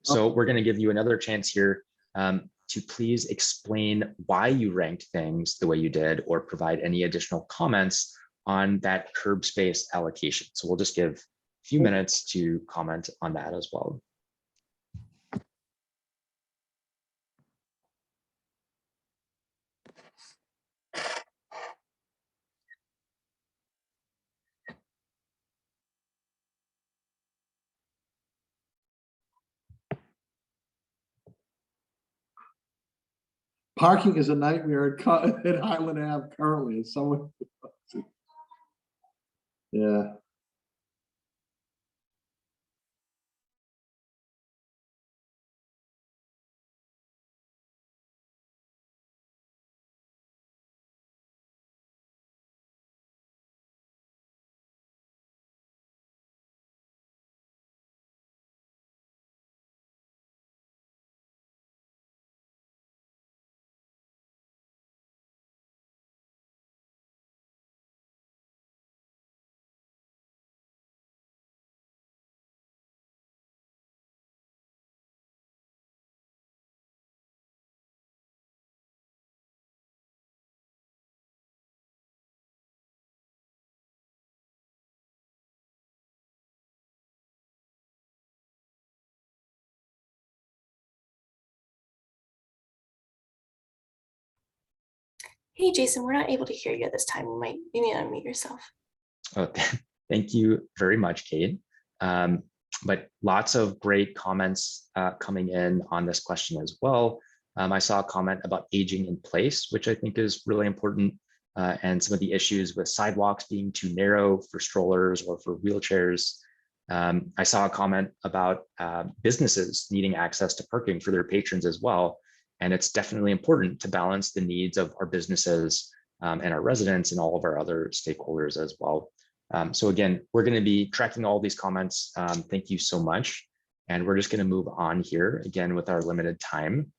So we're going to give you another chance here to please explain why you ranked things the way you did, or provide any additional comments on that curb space allocation. So we'll just give a few minutes to comment on that as well. Parking is a nightmare at Highland Ave currently. It's someone. Yeah. Hey, Jason, we're not able to hear you at this time. You need to unmute yourself. Okay. Thank you very much, Kate. But lots of great comments coming in on this question as well. I saw a comment about aging in place, which I think is really important, and some of the issues with sidewalks being too narrow for strollers or for wheelchairs. I saw a comment about businesses needing access to parking for their patrons as well. And it's definitely important to balance the needs of our businesses and our residents and all of our other stakeholders as well. So again, we're going to be tracking all these comments. Thank you so much. And we're just going to move on here again with our limited time.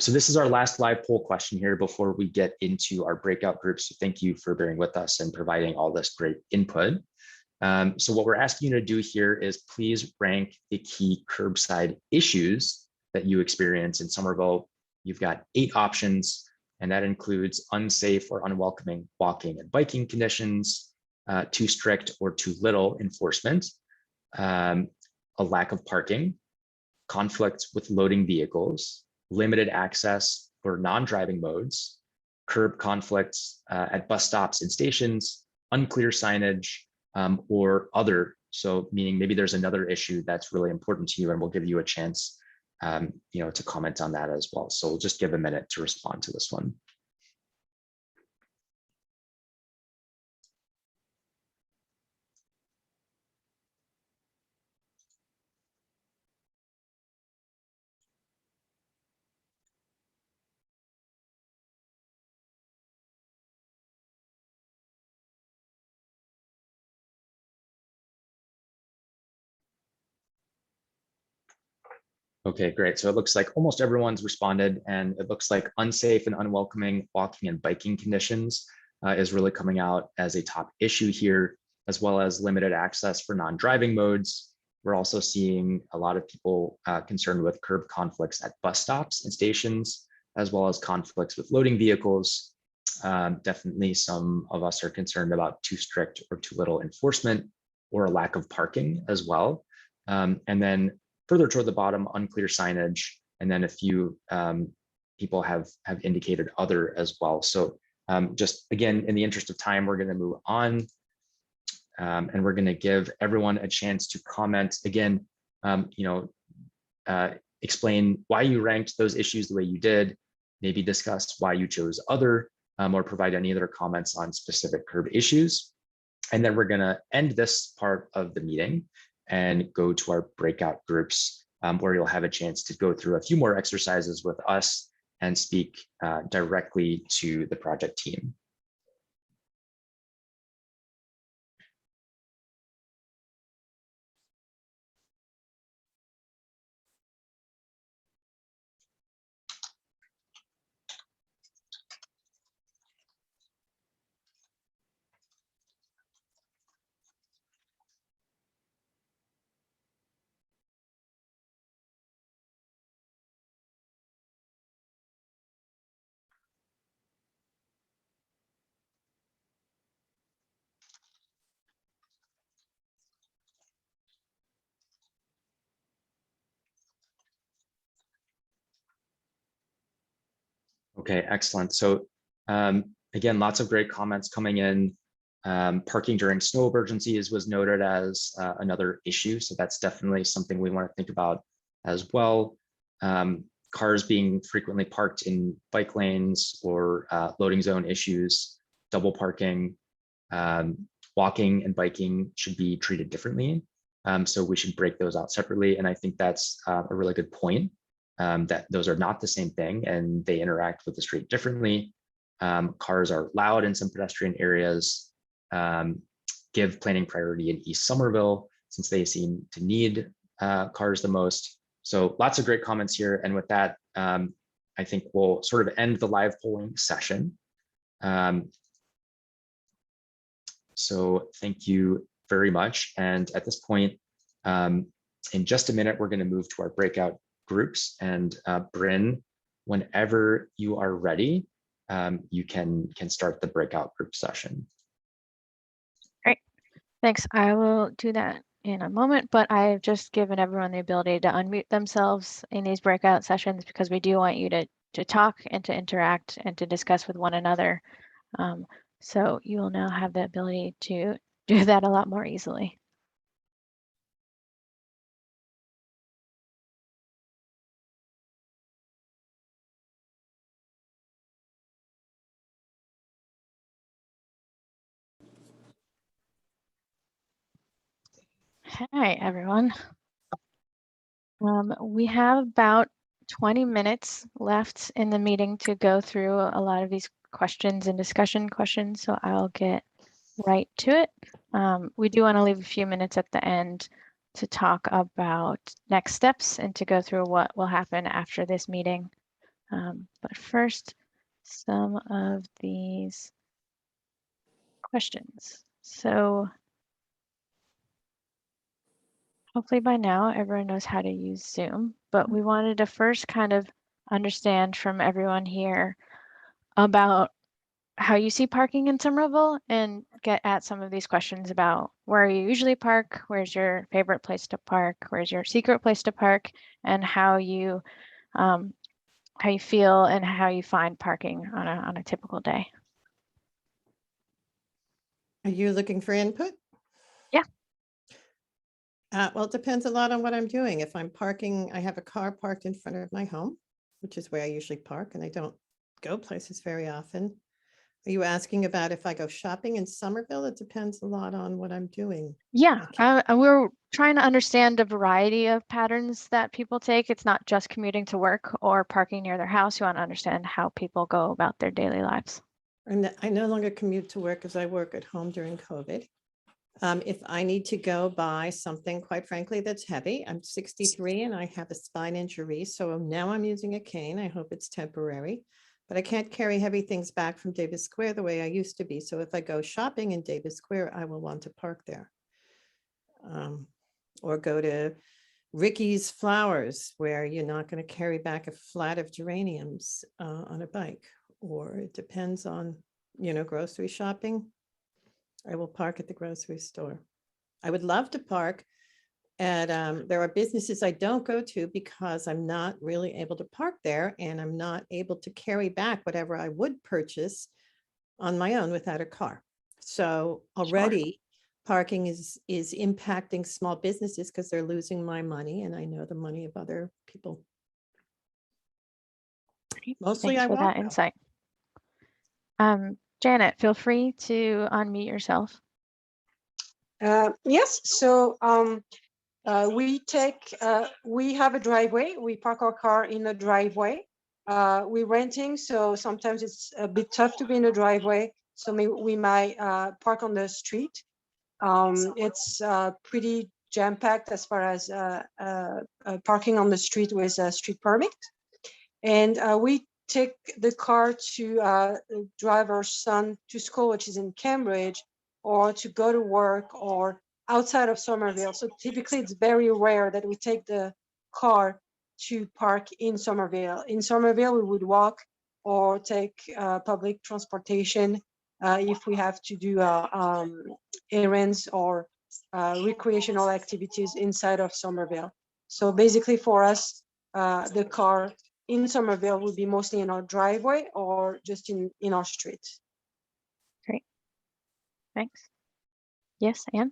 So this is our last live poll question here before we get into our breakout groups. So thank you for bearing with us and providing all this great input. So what we're asking you to do here is please rank the key curbside issues that you experience in Somerville. You've got 8 options, and that includes unsafe or unwelcoming walking and biking conditions, too strict or too little enforcement, a lack of parking, conflicts with loading vehicles, limited access for non-driving modes, curb conflicts at bus stops and stations, unclear signage, or other. So meaning maybe there's another issue that's really important to you, and we'll give you a chance to comment on that as well. So we'll just give a minute to respond to this one. Okay, great. So it looks like almost everyone's responded, and it looks like unsafe and unwelcoming walking and biking conditions is really coming out as a top issue here, as well as limited access for non-driving modes. We're also seeing a lot of people concerned with curb conflicts at bus stops and stations, as well as conflicts with loading vehicles. Definitely some of us are concerned about too strict or too little enforcement, or a lack of parking as well. And then further toward the bottom, unclear signage, and then a few people have indicated other as well. So just again, in the interest of time, we're going to move on, and we're going to give everyone a chance to comment again. Explain why you ranked those issues the way you did. Maybe discuss why you chose other, or provide any other comments on specific curb issues. And then we're going to end this part of the meeting and go to our breakout groups, where you'll have a chance to go through a few more exercises with us and speak directly to the project team. Okay, excellent. So again, lots of great comments coming in. Parking during snow emergencies was noted as another issue. So that's definitely something we want to think about as well. Cars being frequently parked in bike lanes or loading zone issues, double parking, walking and biking should be treated differently. So we should break those out separately. And I think that's a really good point. That those are not the same thing and they interact with the street differently. Cars are loud in some pedestrian areas. Give planning priority in East Somerville since they seem to need cars the most. So lots of great comments here. And with that, I think we'll sort of end the live polling session. So thank you very much. And at this point, in just a minute, we're going to move to our breakout groups. And Bryn, whenever you are ready, you can start the breakout group session. Great, thanks. I will do that in a moment, but I've just given everyone the ability to unmute themselves in these breakout sessions because we do want you to talk and to interact and to discuss with one another. So you will now have the ability to do that a lot more easily. Hi, everyone. We have about 20 minutes left in the meeting to go through a lot of these questions and discussion questions, so I'll get right to it. We do want to leave a few minutes at the end to talk about next steps and to go through what will happen after this meeting. But first, some of these questions. So hopefully by now everyone knows how to use Zoom, but we wanted to first kind of understand from everyone here about how you see parking in Somerville and get at some of these questions about where you usually park, where's your favorite place to park, where's your secret place to park, and how you feel and how you find parking on a typical day. Are you looking for input? Yeah. Well, it depends a lot on what I'm doing. If I'm parking, I have a car parked in front of my home, which is where I usually park, and I don't go places very often. Are you asking about if I go shopping in Somerville? It depends a lot on what I'm doing. Yeah, we're trying to understand a variety of patterns that people take. It's not just commuting to work or parking near their house. You want to understand how people go about their daily lives. And I no longer commute to work as I work at home during COVID. If I need to go buy something, quite frankly, that's heavy, I'm 63 and I have a spine injury. So now I'm using a cane. I hope it's temporary, but I can't carry heavy things back from Davis Square the way I used to be. So if I go shopping in Davis Square, I will want to park there. Or go to Ricky's Flowers, where you're not going to carry back a flat of geraniums on a bike. Or it depends on, grocery shopping. I will park at the grocery store. I would love to park at, there are businesses I don't go to because I'm not really able to park there and I'm not able to carry back whatever I would purchase on my own without a car. So already parking is impacting small businesses because they're losing my money and I know the money of other people. Mostly Thanks I for won't that go. insight. Janet, feel free to unmute yourself. Yes, so we have a driveway. We park our car in a driveway. We're renting, so sometimes it's a bit tough to be in a driveway. So we might park on the street. It's pretty jam-packed as far as parking on the street with a street permit. And we take the car to drive our son to school, which is in Cambridge, or to go to work, or outside of Somerville. So typically it's very rare that we take the car to park in Somerville. In Somerville, we would walk or take public transportation if we have to do errands or recreational activities inside of Somerville. So basically for us, the car in Somerville would be mostly in our driveway or just in our street. Great. Thanks. Yes, Anne?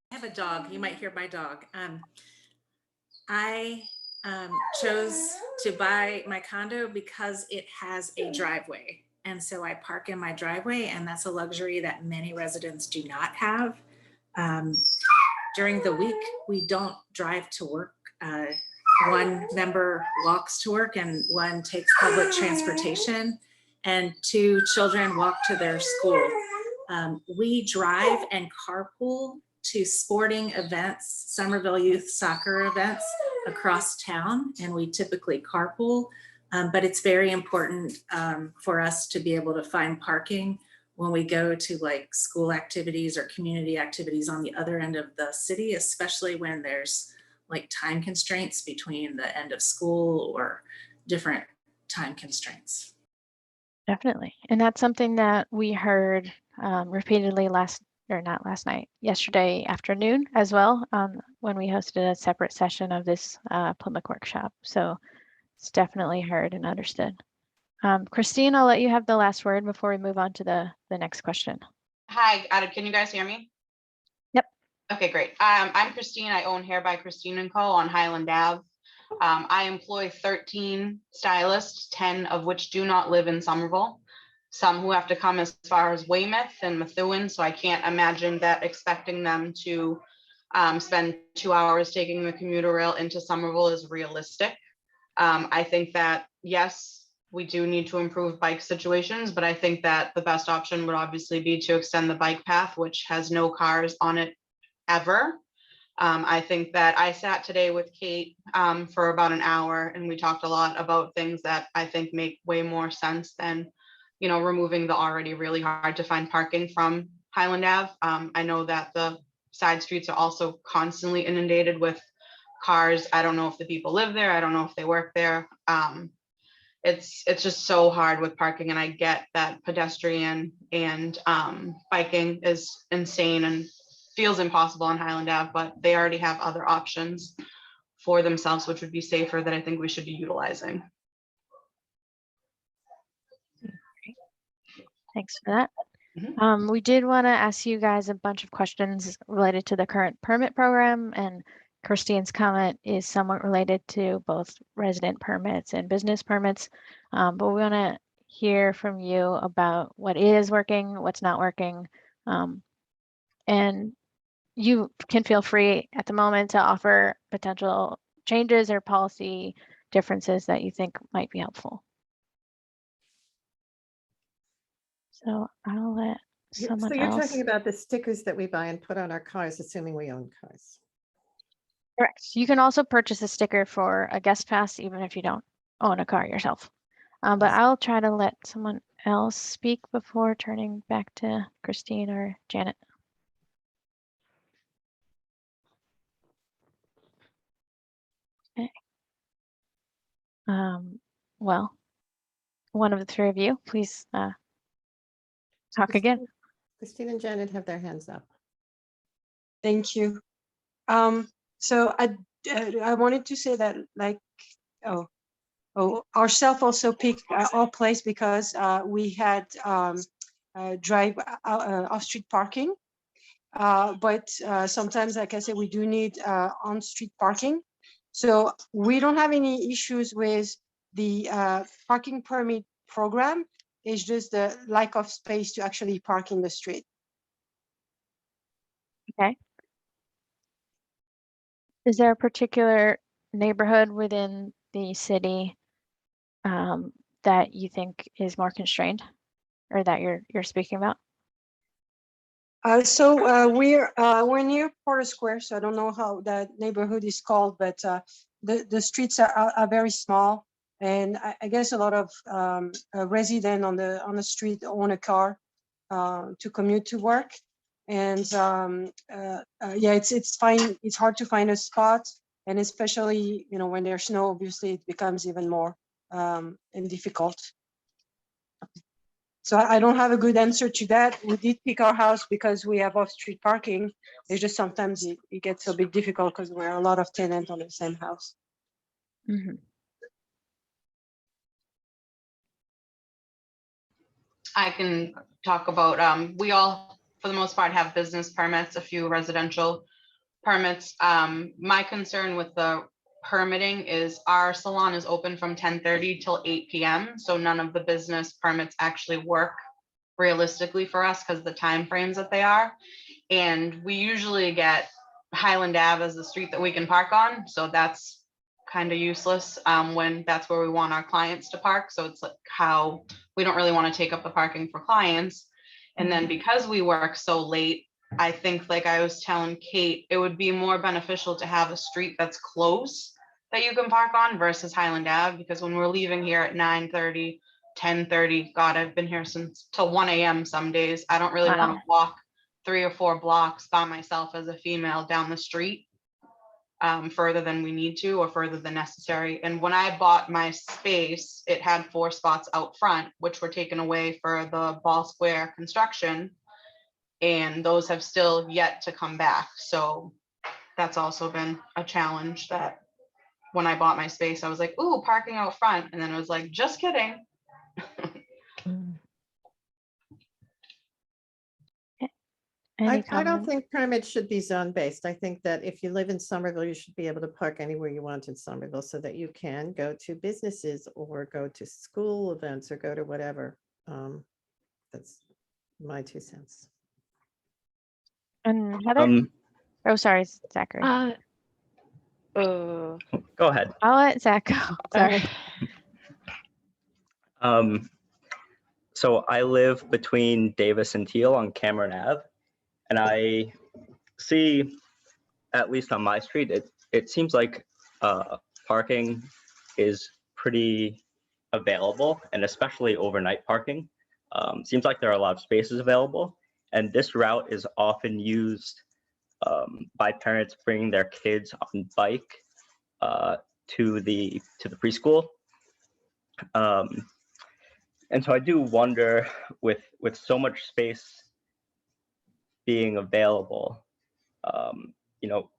I have a dog. You might hear my dog. I chose to buy my condo because it has a driveway. And so I park in my driveway, and that's a luxury that many residents do not have. During the week, we don't drive to work. One member walks to work and one takes public transportation, and 2 children walk to their school. We drive and carpool to sporting events, Somerville youth soccer events across town, and we typically carpool. But it's very important for us to be able to find parking when we go to like school activities or community activities on the other end of the city, especially when there's like time constraints between the end of school or different time constraints. Definitely. And that's something that we heard repeatedly yesterday afternoon as well, when we hosted a separate session of this public workshop. So it's definitely heard and understood. Christine, I'll let you have the last word before we move on to the next question. Hi, can you guys hear me? Yep. Okay, great. I'm Christine. I own Hair by Christine & Co. on Highland Ave. I employ 13 stylists, 10 of which do not live in Somerville. Some who have to come as far as Weymouth and Methuen, so I can't imagine that expecting them to spend 2 hours taking the commuter rail into Somerville is realistic. I think that, yes, we do need to improve bike situations, but I think that the best option would obviously be to extend the bike path, which has no cars on it ever. I think that I sat today with Kate for about an hour, and we talked a lot about things that I think make way more sense than, you know, removing the already really hard to find parking from Highland Ave. I know that the side streets are also constantly inundated with cars. I don't know if the people live there. I don't know if they work there. It's just so hard with parking, and I get that pedestrian and biking is insane and feels impossible on Highland Ave, but they already have other options for themselves, which would be safer, that I think we should be utilizing. Thanks for that. We did want to ask you guys a bunch of questions related to the current permit program, and Christine's comment is somewhat related to both resident permits and business permits. But we want to hear from you about what is working, what's not working. And you can feel free at the moment to offer potential changes or policy differences that you think might be helpful. So I'll let someone So you're else. talking about the stickers that we buy and put on our cars, assuming we own cars. Correct. You can also purchase a sticker for a guest pass, even if you don't own a car yourself. But I'll try to let someone else speak before turning back to Christine or Janet. Okay. Well, one of the 3 of you, please talk again. Christine and Janet have their hands up. Thank you. So I wanted to say that, like, ourself also picked our place because we had drive off-street parking, but sometimes, like I said, we do need on-street parking. So we don't have any issues with the parking permit program. It's just the lack of space to actually park in the street. Okay. Is there a particular neighborhood within the city that you think is more constrained, or that you're speaking about? We're near Porter Square, so I don't know how that neighborhood is called, but the streets are very small, and I guess a lot of residents on the street own a car to commute to work, and yeah, it's fine. It's hard to find a spot, and especially when there's snow, obviously it becomes even more and difficult. So I don't have a good answer to that. We did pick our house because we have off-street parking. It's just sometimes it gets a bit difficult because we're a lot of tenants on the same house. Mm-hmm. I can talk about, we all, for the most part, have business permits, a few residential permits. My concern with the permitting is our salon is open from 10:30 till 8 p.m. So none of the business permits actually work realistically for us because the time frames that they are. And we usually get Highland Ave as the street that we can park on. So that's kind of useless when that's where we want our clients to park. So it's like how we don't really want to take up the parking for clients. And then because we work so late, I think, like I was telling Kate, it would be more beneficial to have a street that's close that you can park on versus Highland Ave, because when we're leaving here at 9:30, 10:30, God, I've been here since till 1 a.m. some days. I don't really want to walk 3 or 4 blocks by myself as a female down the street further than we need to or further than necessary. And when I bought my space, it had 4 spots out front, which were taken away for the Ball Square construction. And those have still yet to come back. So that's also been a challenge, that when I bought my space, I was like, ooh, parking out front. And then it was like, just kidding. I don't think permits should be zone-based. I think that if you live in Somerville, you should be able to park anywhere you want in Somerville so that you can go to businesses or go to school events or go to whatever. That's my 2 cents. And Heather? Oh, sorry, Zachary. Go ahead. I'll let Zach go. Sorry. So I live between Davis and Teal on Cameron Ave, and I see, at least on my street, it seems like parking is pretty available, and especially overnight parking. Seems like there are a lot of spaces available, and this route is often used by parents bringing their kids on bike to the preschool. And so I do wonder, with so much space being available,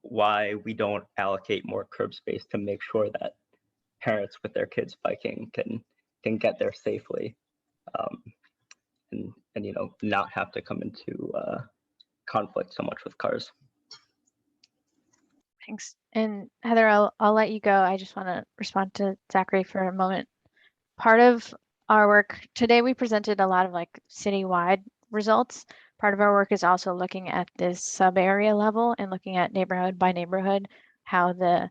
why we don't allocate more curb space to make sure that parents with their kids biking can get there safely, and not have to come into conflict so much with cars. Thanks. And Heather, I'll let you go. I just want to respond to Zachary for a moment. Part of our work today, we presented a lot of like citywide results. Part of our work is also looking at this sub area level and looking at neighborhood by neighborhood, how the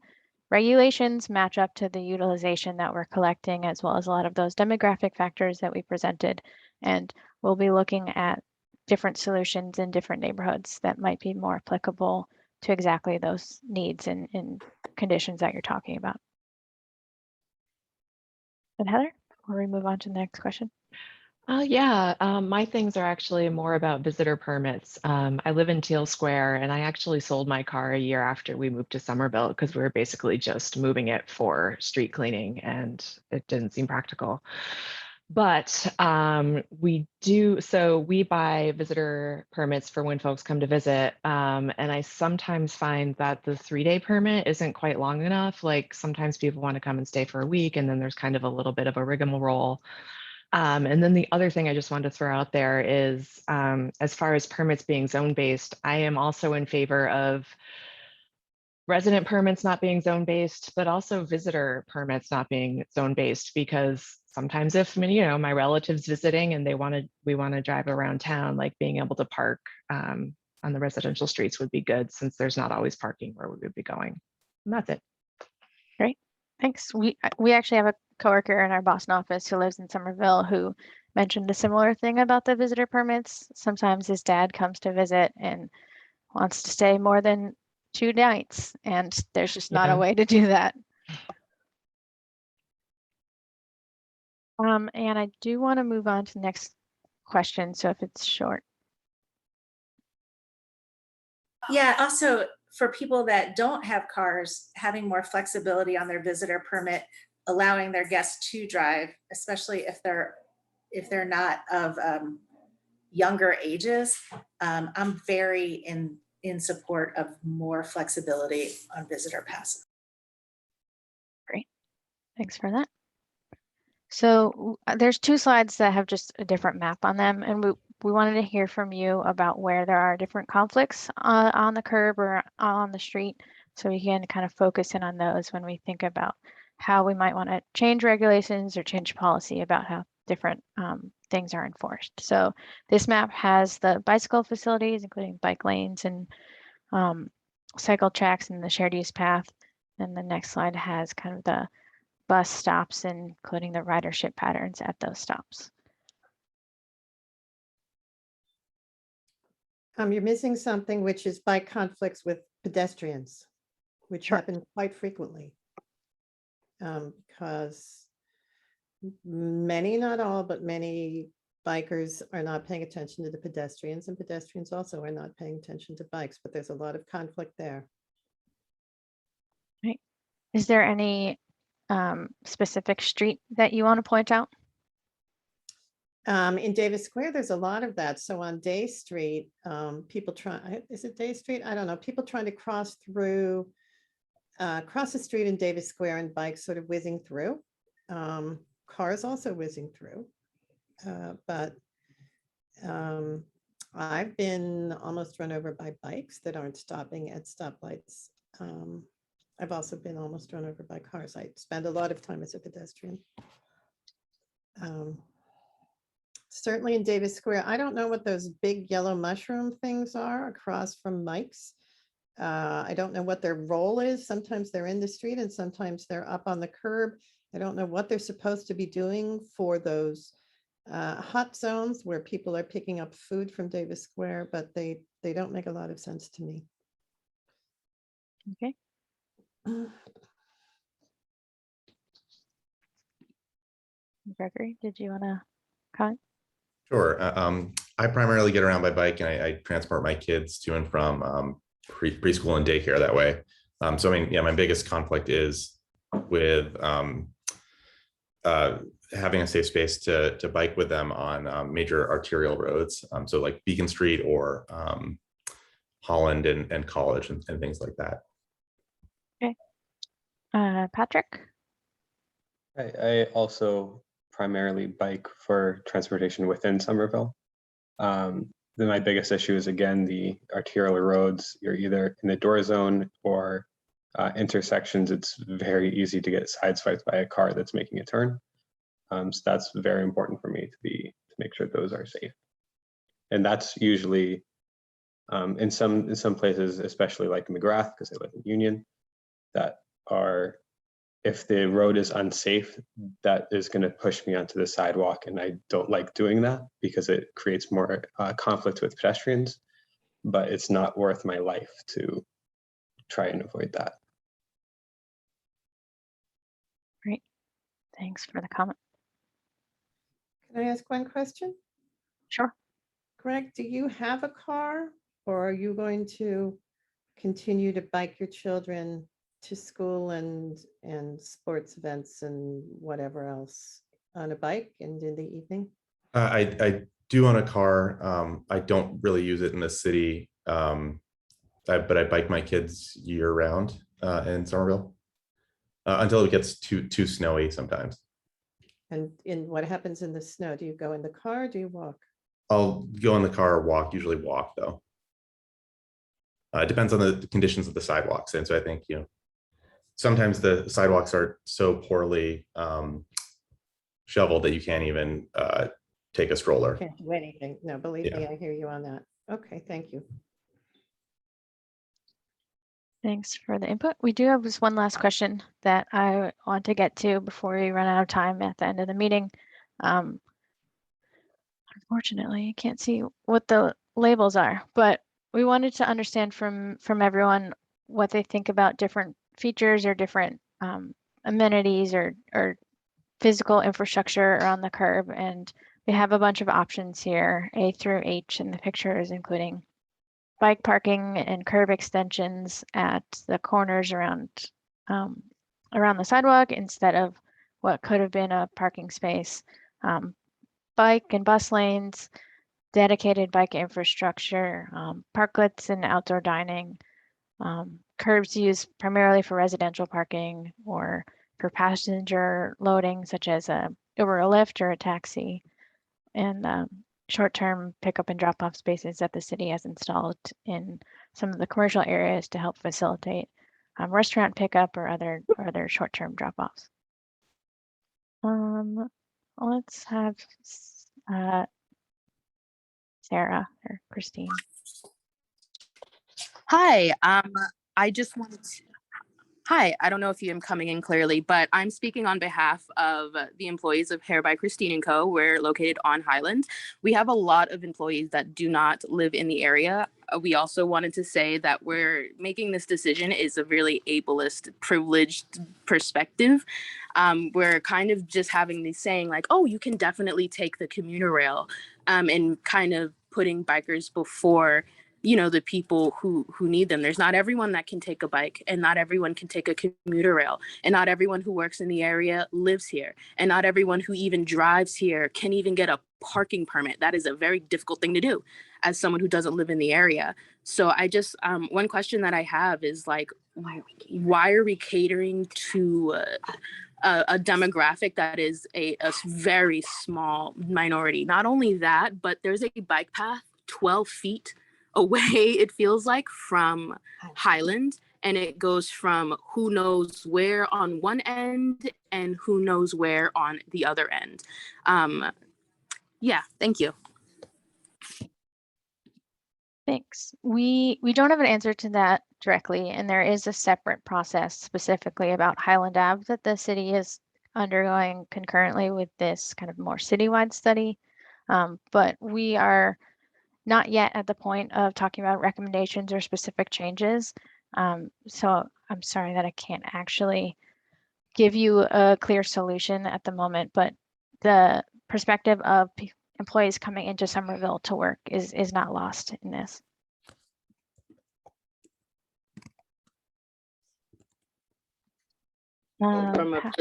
regulations match up to the utilization that we're collecting, as well as a lot of those demographic factors that we presented. And we'll be looking at different solutions in different neighborhoods that might be more applicable to exactly those needs and conditions that you're talking about. And Heather, before we move on to the next question. My things are actually more about visitor permits. I live in Teal Square, and I actually sold my car a year after we moved to Somerville because we were basically just moving it for street cleaning, and it didn't seem practical. But we buy visitor permits for when folks come to visit. And I sometimes find that the 3-day permit isn't quite long enough. Like sometimes people want to come and stay for a week, and then there's kind of a little bit of a rigmarole. And then the other thing I just wanted to throw out there is, as far as permits being zone-based, I am also in favor of resident permits not being zone-based, but also visitor permits not being zone-based, because sometimes if, my relatives visiting and we want to drive around town, like being able to park on the residential streets would be good, since there's not always parking where we would be going. And that's it. Great, thanks. We actually have a coworker in our Boston office who lives in Somerville who mentioned a similar thing about the visitor permits. Sometimes his dad comes to visit and wants to stay more than 2 nights, and there's just not a way to do that. And I do want to move on to the next question, so if it's short. Yeah, also for people that don't have cars, having more flexibility on their visitor permit, allowing their guests to drive, especially if they're not of younger ages. I'm very in support of more flexibility on visitor passes. Great, thanks for that. So there's 2 slides that have just a different map on them, and we wanted to hear from you about where there are different conflicts on the curb or on the street, so we can kind of focus in on those when we think about how we might want to change regulations or change policy about how different things are enforced. So this map has the bicycle facilities, including bike lanes and cycle tracks and the shared use path. And the next slide has kind of the bus stops, including the ridership patterns at those stops. You're missing something, which is bike conflicts with pedestrians, which happen quite frequently. Because many, not all, but many bikers are not paying attention to the pedestrians, and pedestrians also are not paying attention to bikes, but there's a lot of conflict there. Right. Is there any specific street that you want to point out? In Davis Square, there's a lot of that. So on Day Street, people is it Day Street? I don't know. People trying to cross through, cross the street in Davis Square, and bikes sort of whizzing through. Cars also whizzing through. But I've been almost run over by bikes that aren't stopping at stoplights. I've also been almost run over by cars. I spend a lot of time as a pedestrian. Certainly in Davis Square, I don't know what those big yellow mushroom things are across from Mike's. I don't know what their role is. Sometimes they're in the street and sometimes they're up on the curb. I don't know what they're supposed to be doing for those hot zones where people are picking up food from Davis Square, but they don't make a lot of sense to me. Okay. Gregory, did you want to comment? Sure. I primarily get around by bike, and I transport my kids to and from preschool and daycare that way. So I mean, yeah, my biggest conflict is with having a safe space to bike with them on major arterial roads. So like Beacon Street or Holland and College and things like that. Okay. Patrick? I also primarily bike for transportation within Somerville. Then my biggest issue is, again, the arterial roads. You're either in the door zone or intersections. It's very easy to get sideswiped by a car that's making a turn. So that's very important for me to make sure those are safe. And that's usually in some places, especially like McGrath, because I live in Union, that are, if the road is unsafe, that is going to push me onto the sidewalk, and I don't like doing that because it creates more conflict with pedestrians, but it's not worth my life to try and avoid that. Great, thanks for the comment. Can I ask one question? Sure. Greg, do you have a car, or are you going to continue to bike your children to school and sports events and whatever else on a bike and in the evening? I do own a car. I don't really use it in the city, but I bike my kids year round in Somerville until it gets too snowy sometimes. And what happens in the snow? Do you go in the car or do you walk? I'll go in the car or walk, usually walk though. It depends on the conditions of the sidewalks. And so I think, sometimes the sidewalks are so poorly shoveled that you can't even take a stroller. Can't do anything. No, believe me, I hear you on that. Okay, thank you. Thanks for the input. We do have just one last question that I want to get to before we run out of time at the end of the meeting. Unfortunately, I can't see what the labels are, but we wanted to understand from everyone what they think about different features or different amenities or physical infrastructure around the curb. And we have a bunch of options here, A through H in the pictures, including bike parking and curb extensions at the corners around the sidewalk instead of what could have been a parking space. Bike and bus lanes, dedicated bike infrastructure, parklets and outdoor dining, curbs used primarily for residential parking or for passenger loading, such as a Uber or Lyft or a taxi, and short-term pickup and drop-off spaces that the city has installed in some of the commercial areas to help facilitate restaurant pickup or other short-term drop-offs. Let's have Sarah or Christine. Hi, I just wanted to, hi, I don't know if you am coming in clearly, but I'm speaking on behalf of the employees of Hair by Christine & Co. We're located on Highland. We have a lot of employees that do not live in the area. We also wanted to say that we're making this decision is a really ableist, privileged perspective. We're kind of just having these saying like, oh, you can definitely take the commuter rail, and kind of putting bikers before, you know, the people who need them. There's not everyone that can take a bike, and not everyone can take a commuter rail, and not everyone who works in the area lives here, and not everyone who even drives here can even get a parking permit. That is a very difficult thing to do as someone who doesn't live in the area. So I just, one question that I have is like, why are we catering to a demographic that is a very small minority? Not only that, but there's a bike path 12 feet away, it feels like, from Highland, and it goes from who knows where on one end and who knows where on the other end. Yeah, thank you. Thanks. We don't have an answer to that directly, and there is a separate process specifically about Highland Ave that the city is undergoing concurrently with this kind of more citywide study. But we are not yet at the point of talking about recommendations or specific changes. So I'm sorry that I can't actually give you a clear solution at the moment, but the perspective of employees coming into Somerville to work is not lost in this. Well,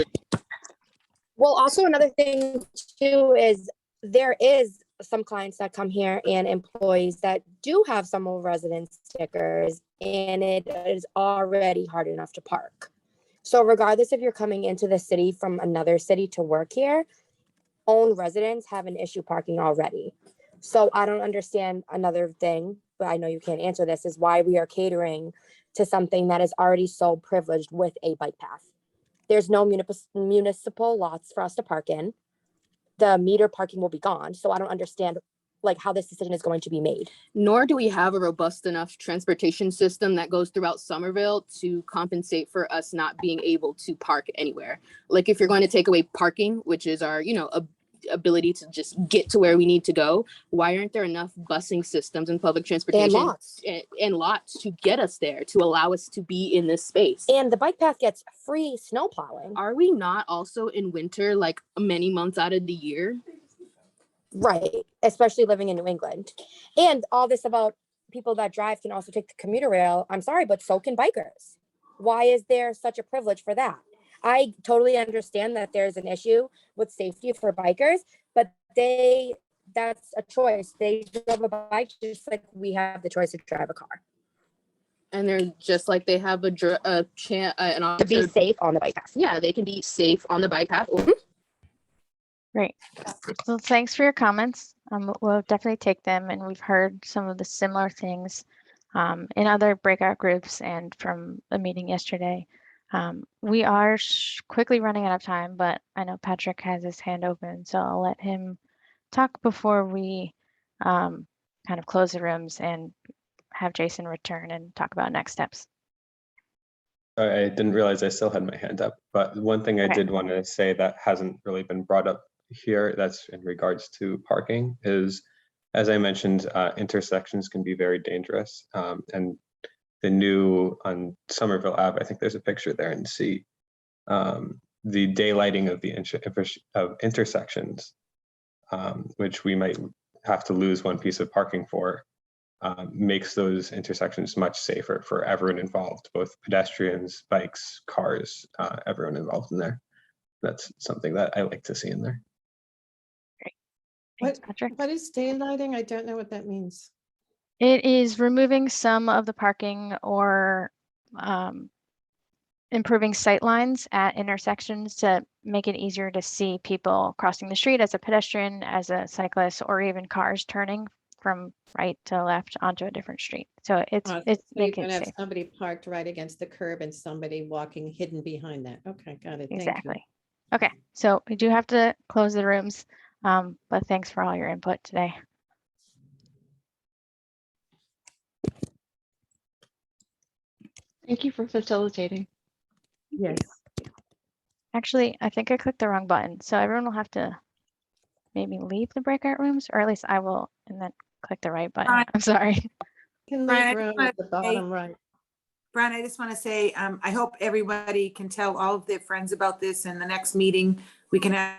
also another thing too is there is some clients that come here and employees that do have Somerville residence stickers, and it is already hard enough to park. So regardless if you're coming into the city from another city to work here, own residents have an issue parking already. So I don't understand another thing, but I know you can't answer this, is why we are catering to something that is already so privileged with a bike path. There's no municipal lots for us to park in. The meter parking will be gone. So I don't understand like how this decision is going to be made. Nor do we have a robust enough transportation system that goes throughout Somerville to compensate for us not being able to park anywhere. Like if you're going to take away parking, which is our, you know, ability to just get to where we need to go, why aren't there enough busing systems and public transportation and lots to get us there, to allow us to be in this space? And the bike path gets free snow plowing. Are we not also in winter like many months out of the year? Right, especially living in New England. And all this about people that drive can also take the commuter rail. I'm sorry, but so can bikers. Why is there such a privilege for that? I totally understand that there's an issue with safety for bikers, but that's a choice. They drive a bike just like we have the choice to drive a car. And they're just like they have an option to be safe on the bike path. Yeah, they can be safe on the bike path. Great. So thanks for your comments. We'll definitely take them, and we've heard some of the similar things in other breakout groups and from the meeting yesterday. We are quickly running out of time, but I know Patrick has his hand open, so I'll let him talk before we kind of close the rooms and have Jason return and talk about next steps. I didn't realize I still had my hand up, but one thing I Okay. did want to say that hasn't really been brought up here, that's in regards to parking, is, as I mentioned, intersections can be very dangerous. And the new on Somerville Ave, I think there's a picture there, and see the daylighting of the intersections, which we might have to lose one piece of parking for, makes those intersections much safer for everyone involved, both pedestrians, bikes, cars, everyone involved in there. That's something that I like to see in there. Great. Thanks, Patrick. What is daylighting? I don't know what that means. It is removing some of the parking or improving sight lines at intersections to make it easier to see people crossing the street as a pedestrian, as a cyclist, or even cars turning from right to left onto a different street. So it's So making you're it gonna have safe. somebody parked right against the curb and somebody walking hidden behind that. Okay, got it. Thank you. Exactly. Okay, so we do have to close the rooms, but thanks for all your input today. Thank you for facilitating. Yes. Actually, I think I clicked the wrong button. So everyone will have to maybe leave the breakout rooms, or at least I will, and then click the right button. Brian. I'm sorry. You can Brian, leave I room just wanna at the bottom right. Brian, I just want to say, I hope everybody can tell all of their friends about this, and the next meeting we can have.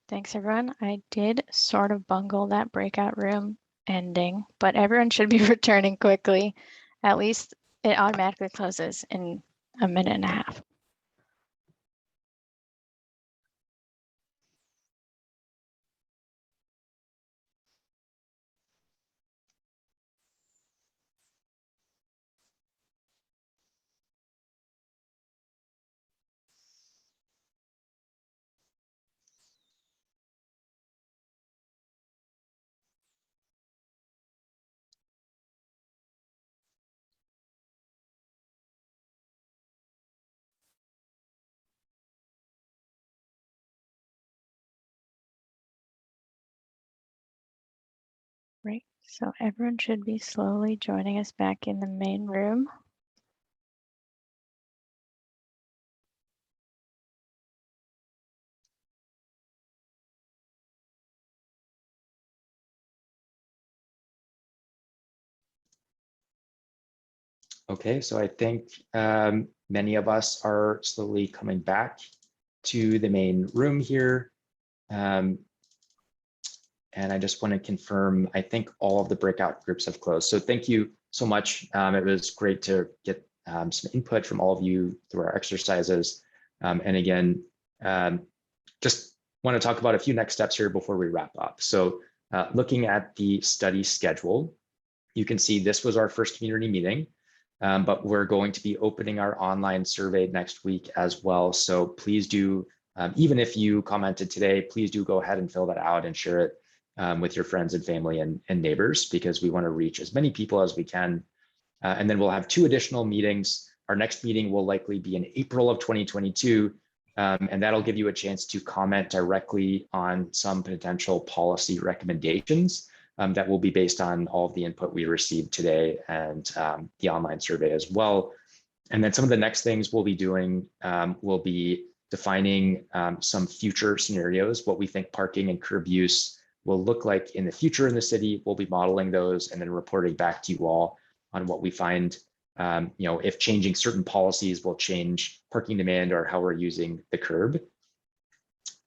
Thanks, everyone. I did sort of bungle that breakout room ending, but everyone should be returning quickly. At least it automatically closes in a minute and a half. Right, so everyone should be slowly joining us back in the main room. Okay, so I think many of us are slowly coming back to the main room here. And I just want to confirm, I think all of the breakout groups have closed. So thank you so much. It was great to get some input from all of you through our exercises. And again, just want to talk about a few next steps here before we wrap up. So looking at the study schedule, you can see this was our first community meeting, but we're going to be opening our online survey next week as well. So please do, even if you commented today, please do go ahead and fill that out and share it with your friends and family and neighbors, because we want to reach as many people as we can. And then we'll have 2 additional meetings. Our next meeting will likely be in April of 2022. And that'll give you a chance to comment directly on some potential policy recommendations that will be based on all of the input we received today and the online survey as well. And then some of the next things we'll be doing will be defining some future scenarios, what we think parking and curb use will look like in the future in the city. We'll be modeling those and then reporting back to you all on what we find, if changing certain policies will change parking demand or how we're using the curb.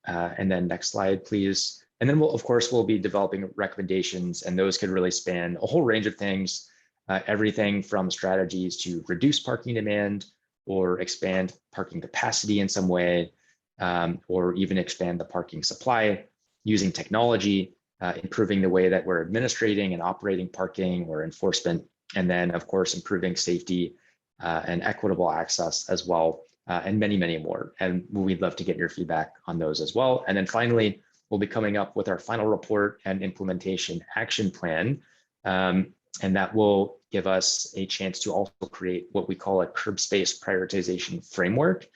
And then next slide, please. And then we'll be developing recommendations, and those could really span a whole range of things, everything from strategies to reduce parking demand or expand parking capacity in some way, or even expand the parking supply using technology, improving the way that we're administrating and operating parking or enforcement, and then of course, improving safety and equitable access as well, and many, many more. And we'd love to get your feedback on those as well. And then finally, we'll be coming up with our final report and implementation action plan. And that will give us a chance to also create what we call a curb space prioritization framework,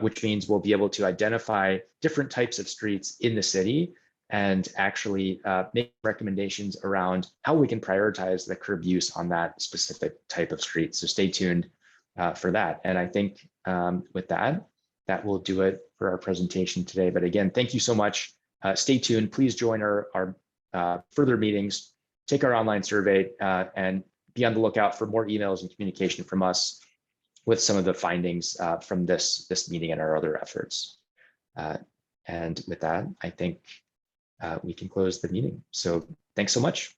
which means we'll be able to identify different types of streets in the city and actually make recommendations around how we can prioritize the curb use on that specific type of street. So stay tuned for that. And I think with that, that will do it for our presentation today. But again, thank you so much. Stay tuned. Please join our further meetings, take our online survey, and be on the lookout for more emails and communication from us with some of the findings from this meeting and our other efforts. And with that, I think we can close the meeting. So thanks so much.